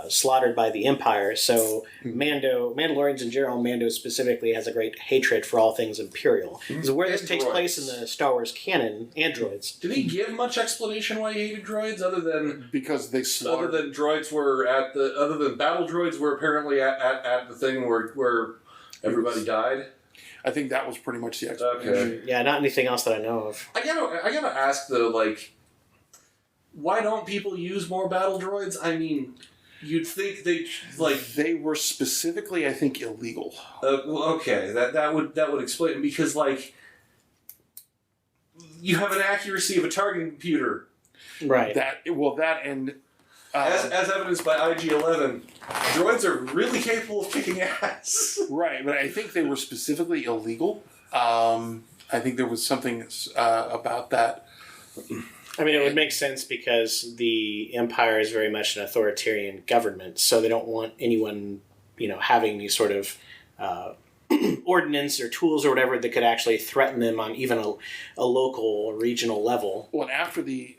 slaughtered by the Empire. So Mandalorians in general, Mando specifically, has a great hatred for all things Imperial. Because where this takes place in the Star Wars canon, androids. Did he give much explanation why he hated droids, other than because they slaughtered. other than battle droids were apparently at the thing where everybody died? I think that was pretty much the explanation. Okay. Yeah, not anything else that I know of. I gotta ask though, like, why don't people use more battle droids? I mean, you'd think They were specifically, I think, illegal. okay, that would explain, because like you have an accuracy of a targeting computer, Right. That and as evidenced by IG-11. Droids are really capable of kicking ass. right, but I think they were specifically illegal. I think there was something about that. I mean, it would make sense because the Empire is very much an authoritarian government, so they don't want anyone, having these sort of ordinance or tools or whatever that could actually threaten them on even a local or regional level. Well, after the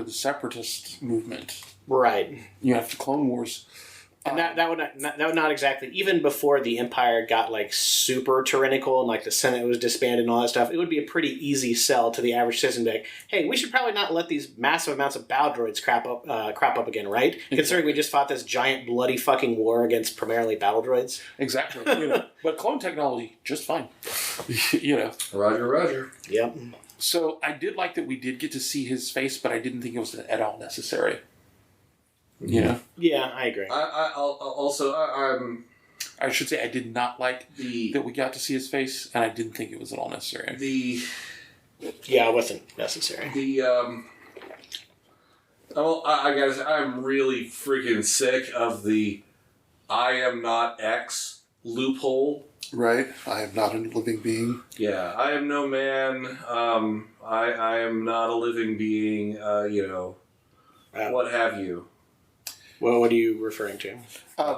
separatist movement, Right. after Clone Wars, And that would not exactly, even before the Empire got like super tyrannical and like the Senate was disbanded and all that stuff, it would be a pretty easy sell to the average citizen to be like, hey, we should probably not let these massive amounts of bow droids crop up again, right? Exactly. Considering we just fought this giant bloody fucking war against primarily battle droids. Exactly. But clone technology, just fine. Roger. Yep. So I did like that we did get to see his face, but I didn't think it was at all necessary. Yeah, I agree. I should say I did not like that we got to see his face, and I didn't think it was at all necessary. Yeah, it wasn't necessary. I gotta say, I'm really freaking sick of the I am not X loophole. Right? I am not a living being. Yeah, I am no man. I am not a living being, what have you. Well, what are you referring to?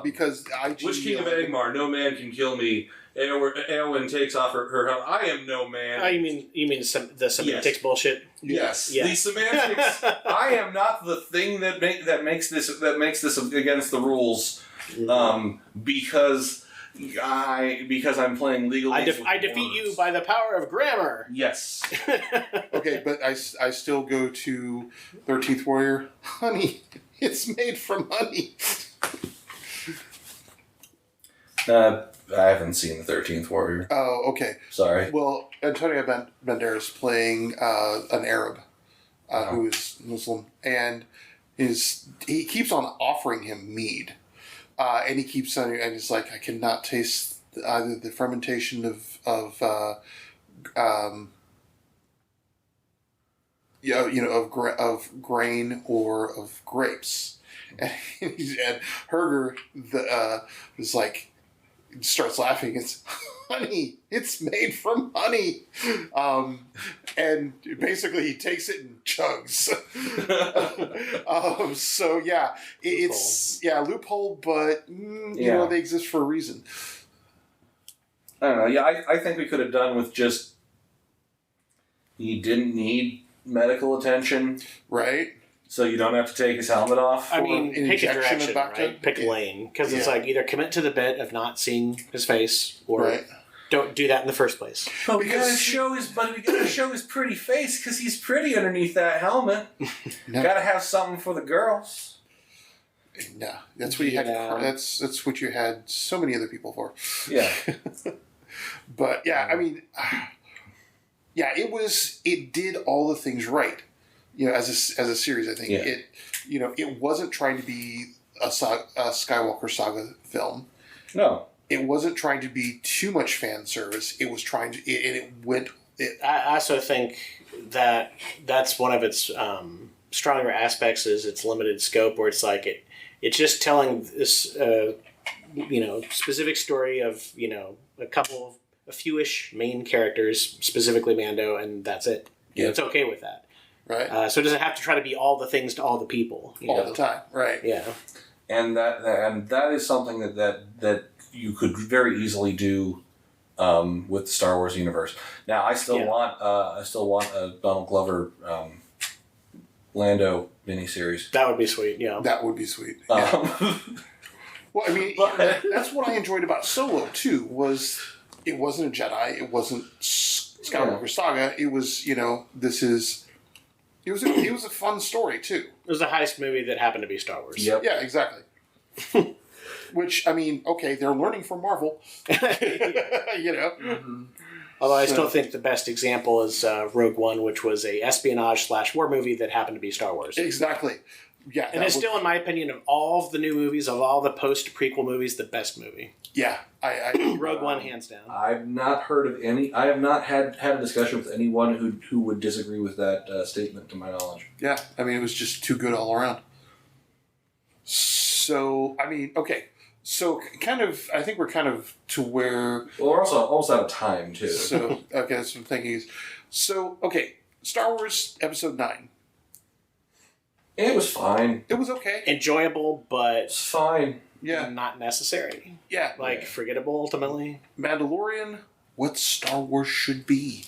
Because Which king of Angmar? No man can kill me. Eowyn takes off her helmet. I am no man. Oh, you mean the semantics bullshit? Yes. Yeah. The semantics. I am not the thing that makes this against the rules. Because I'm playing legal. I defeat you by the power of grammar. Yes. Okay, but I still go to 13th Warrior. Honey, it's made from honey. I haven't seen the 13th Warrior. Oh, okay. Sorry. Well, Antonio Banderas playing an Arab who is Muslim, and he keeps on offering him mead, and he keeps saying, and he's like, I cannot taste either the fermentation of grain or of grapes, and Herger is like. Starts laughing. It's honey. It's made from honey, and basically he takes it and chugs. So yeah, it's loophole, but they exist for a reason. I don't know. Yeah, I think we could have done with just he didn't need medical attention, right? So you don't have to take his helmet off. I mean, pick a direction, back right? Pick a lane, because it's like either commit to the bit of not seeing his face, or don't do that in the first place. But we gotta show his pretty face, because he's pretty underneath that helmet. No. Gotta have something for the girls. No, that's what you had. That's what you had so many other people for. Yeah. But yeah, I mean, it did all the things right. as a series, I think it wasn't trying to be a Skywalker saga film. No. It wasn't trying to be too much fan service. It was trying to, and it went. I also think that that's one of its stronger aspects is its limited scope, where it's like it's just telling this specific story of a fewish main characters, specifically Mando, and that's it. Yeah. It's okay with that. Right. So it doesn't have to try to be all the things to all the people. All the time. Right. Yeah. And that is something that you could very easily do with the Star Wars universe. Now, I still want a Donald Glover Lando miniseries. That would be sweet. Yeah. That would be sweet. Yeah. Well, I mean, that's what I enjoyed about Solo too. Was it wasn't a Jedi. It wasn't Skywalker Saga. It was It was a fun story too. It was a heist movie that happened to be Star Wars. Yep. Yeah, exactly. Which, I mean, okay, they're learning from Marvel. Mm-hmm. Although I still think the best example is Rogue One, which was a espionage/war movie that happened to be Star Wars. Exactly. Yeah, and it's still, in my opinion, of all of the new movies, of all the post-prequel movies, the best movie. Yeah, I Rogue One, hands down. I've not heard of any. I have not had a discussion with anyone who would disagree with that statement, to my knowledge. Yeah, I mean, it was just too good all around. So, I mean, okay. So, I think we're kind of to where... Well, we're also almost out of time, too. So, okay, that's what I'm thinking. So, okay, Star Wars Episode 9. It was fine. It was okay. Enjoyable, but It's fine. Yeah. not necessary. Yeah. Forgettable, ultimately. Mandalorian, what Star Wars should be.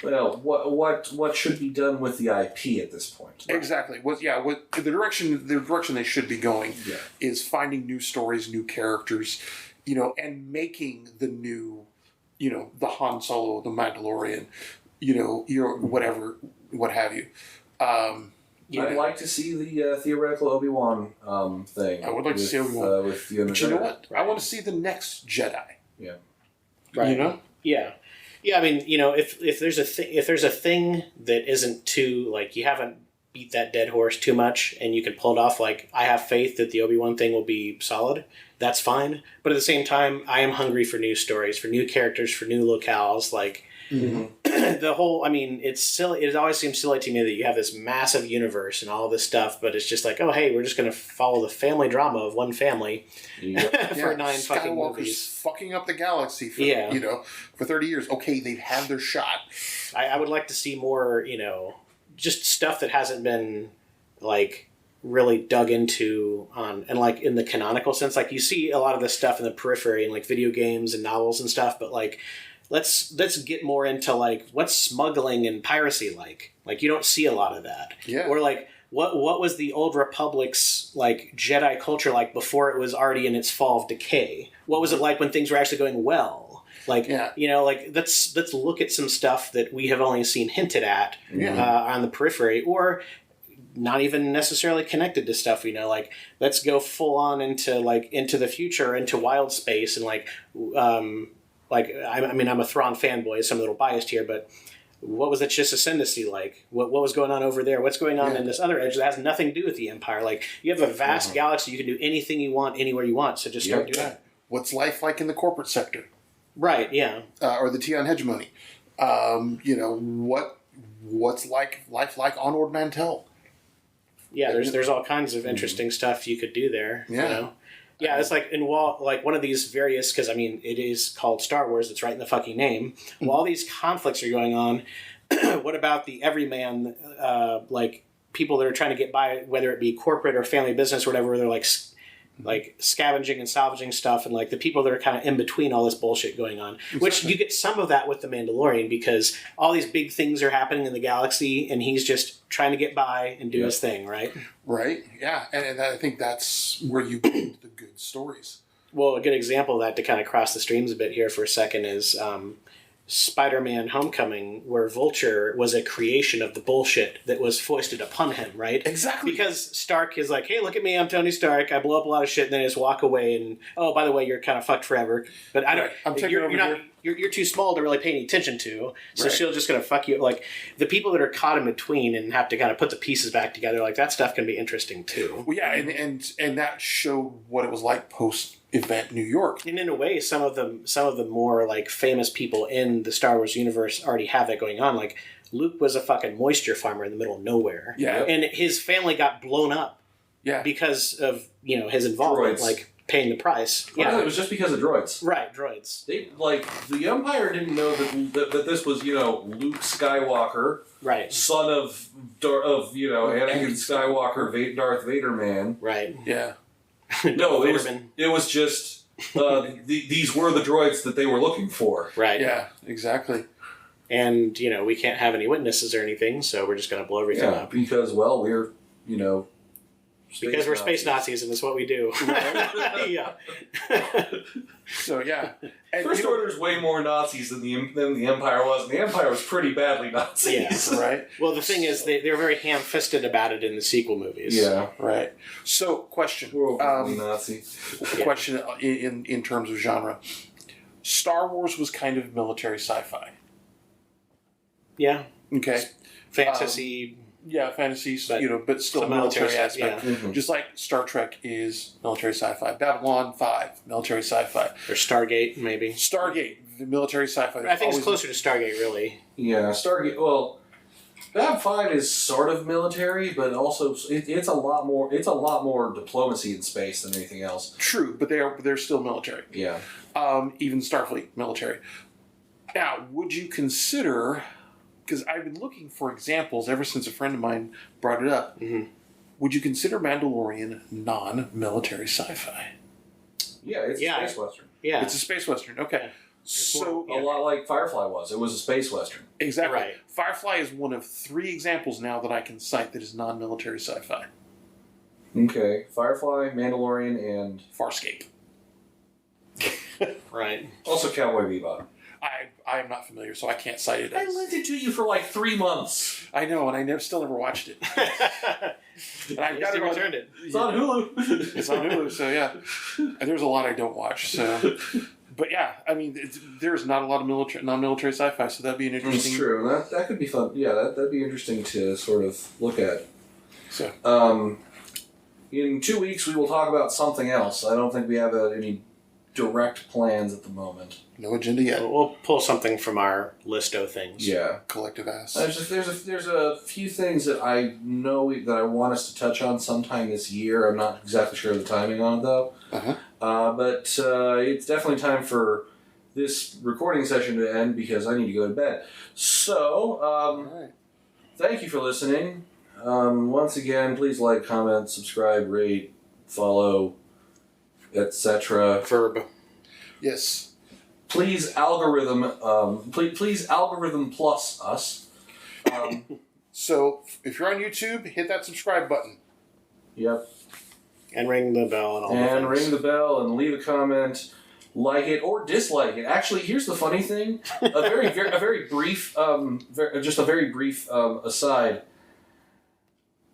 Well, what should be done with the IP at this point? Exactly. What the direction they should be going Yeah. is finding new stories, new characters, and making the new, the Han Solo, the Mandalorian, whatever, what have you. I'd like to see the theoretical Obi-Wan thing. I would like to see Obi-Wan. With the But you know what? Right. I want to see the next Jedi. Yeah. Right. Yeah. Yeah, I mean, if there's a thing that isn't too, you haven't beat that dead horse too much, and you can pull it off, I have faith that the Obi-Wan thing will be solid, that's fine. But at the same time, I am hungry for new stories, for new characters, for new locales, the whole, it's silly. It always seems silly to me that you have this massive universe and all this stuff, but it's just oh, hey, we're just going to follow the family drama of one family for 9 fucking movies. Fucking up the galaxy for, for 30 years. Okay, they've had their shot. I would like to see more, just stuff that hasn't been, really dug into and in the canonical sense. You see a lot of this stuff in the periphery in, video games and novels and stuff, but, let's get more into what's smuggling and piracy like. You don't see a lot of that. Yeah. Or what was the Old Republic's Jedi culture like before it was already in its fall of decay? What was it like when things were actually going well? Let's look at some stuff that we have only seen hinted at on the periphery, or not even necessarily connected to stuff we know. Let's go full on into the future, into wild space, and I'm a Thrawn fanboy, so I'm a little biased here, but what was the Chiss Ascendancy like? What was going on over there? What's going on in this other edge that has nothing to do with the Empire? You have a vast galaxy. You can do anything you want, anywhere you want, so just start doing it. What's life like in the corporate sector? Right, yeah. Or the Tion hegemony. What's life like on Ord Mantell? Yeah, there's all kinds of interesting stuff you could do there. Yeah. Yeah, it's one of these various, because it is called Star Wars. It's right in the fucking name. While all these conflicts are going on, what about the everyman, people that are trying to get by, whether it be corporate or family business or whatever, where they're scavenging and salvaging stuff, and the people that are kind of in between all this bullshit going on. Exactly. Which you get some of that with the Mandalorian, because all these big things are happening in the galaxy, and he's just trying to get by and do his thing, right? Right. Yeah, and I think that's where you get the good stories. Well, a good example of that, to kind of cross the streams a bit here for a second, is Spider-Man Homecoming, where Vulture was a creation of the bullshit that was foisted upon him, right? Exactly. Because Stark is like, hey, look at me, I'm Tony Stark, I blow up a lot of shit, and then I just walk away, and, oh, by the way, you're kind of fucked forever. But I don't, I'm taking you're over not, here. you're too small to really pay any attention to, so Right. she's just going to fuck you. Like, the people that are caught in between and have to kind of put the pieces back together, like, that stuff can be interesting, too. Well, yeah, and that showed what it was like post-event New York. And in a way, some of the more like famous people in the Star Wars universe already have that going on. Like Luke was a fucking moisture farmer in the middle of nowhere, Yeah. and his family got blown up Yeah. because of his involvement, Droids. like paying the price. Yeah, it was just because of droids. Right, droids. They the Empire didn't know that this was Luke Skywalker, Right, son of Anakin Skywalker, Darth Vader man. right. No, it was just these were the droids that they were looking for. Right. Yeah, exactly. And we can't have any witnesses or anything, so we're just going to blow everything Yeah, up. because we're Because we're space Nazis, and that's what we do. Yeah. So yeah, and First Order is way more Nazis than the Empire was, and the Empire was pretty badly Nazis. Yeah. right, Well, the thing is, they were very ham-fisted about it in the sequel movies. Yeah. right. So question, We're overtly Nazi. question in terms of genre. Star Wars was kind of military sci-fi. Yeah. Okay. Fantasy. Yeah, fantasy, But but still some military military, aspect. yeah. Mhm. Just like Star Trek is military sci-fi. Babylon 5, military sci-fi. Or Stargate, maybe. Stargate, the military sci-fi. I think it's closer to Stargate, really. Yeah, Stargate. Well, Bab 5 is sort of military, but also it's a lot more. It's a lot more diplomacy in space than anything else. True, but they're still military. Yeah. Even Starfleet, military. Now, would you consider... Because I've been looking for examples ever since a friend of mine brought it up. Mm-hmm. Would you consider Mandalorian non-military sci-fi? Yeah, it's Yeah. a space western. Yeah. It's a space western. Okay. So, A lot like Firefly was. It was a space western. exactly. Right. Firefly is one of 3 examples now that I can cite that is non-military sci-fi. Okay, Firefly, Mandalorian, and Farscape. Right. also Cowboy Bebop. I am not familiar, so I can't cite it. I lent it to you for like 3 months. I know, and I still never watched it. And I've got He it on, returned it. It's on Hulu. It's on Hulu, so yeah. And there's a lot I don't watch, so. But yeah, I mean, there's not a lot of non-military sci-fi, so that'd be an interesting. It's true. That could be fun. Yeah, that'd be interesting to sort of look at. So. In 2 weeks, we will talk about something else. I don't think we have any direct plans at the moment. No agenda yet. We'll pull something from our list of things. Yeah. Collective ass. There's a few things that I know that I want us to touch on sometime this year. I'm not exactly sure of the timing on it, though. Uh-huh. But it's definitely time for this recording session to end because I need to go to bed. So, All right. thank you for listening. Once again, please like, comment, subscribe, rate, follow, etc. Verb. Yes. Please algorithm plus us. So if you're on YouTube, hit that subscribe button. Yep. And ring the bell and all And the things. ring the bell and leave a comment, like it or dislike it. Actually, here's the funny thing: a very brief aside.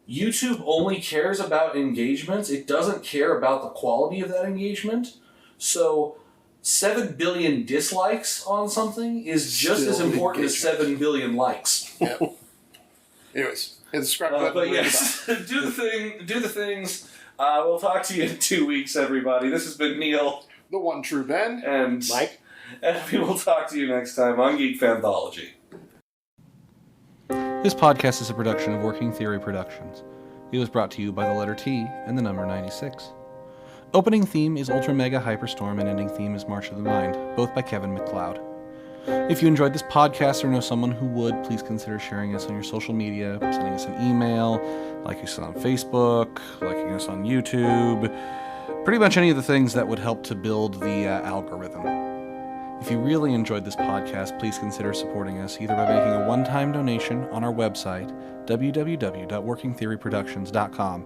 YouTube only cares about engagements. It doesn't care about the quality of that engagement. So 7 billion dislikes on something is just Still as important as engagement. 7 billion likes. Yep. Anyways, hit the subscribe button. But ring the yes, do the things. We'll talk to you in 2 weeks, everybody. This has been Neil bell. The one true Ben. and Mike? and we will talk to you next time on Geek Fanthology. This podcast is a production of Working Theory Productions. It was brought to you by the letter T and the number 96. Opening theme is Ultra Mega Hyperstorm and ending theme is March of the Mind, both by Kevin MacLeod. If you enjoyed this podcast or know someone who would, please consider sharing us on your social media, sending us an email, liking us on Facebook, liking us on YouTube, pretty much any of the things that would help to build the algorithm. If you really enjoyed this podcast, please consider supporting us either by making a one-time donation on our website, www.workingtheoryproductions.com,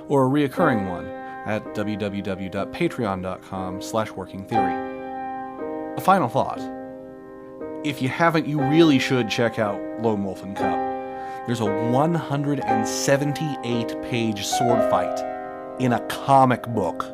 or a reoccurring one at www.patreon.com/workingtheory. A final thought. if you haven't, you really should check out Lone Wolf and Cub. There's a 178-page sword fight in a comic book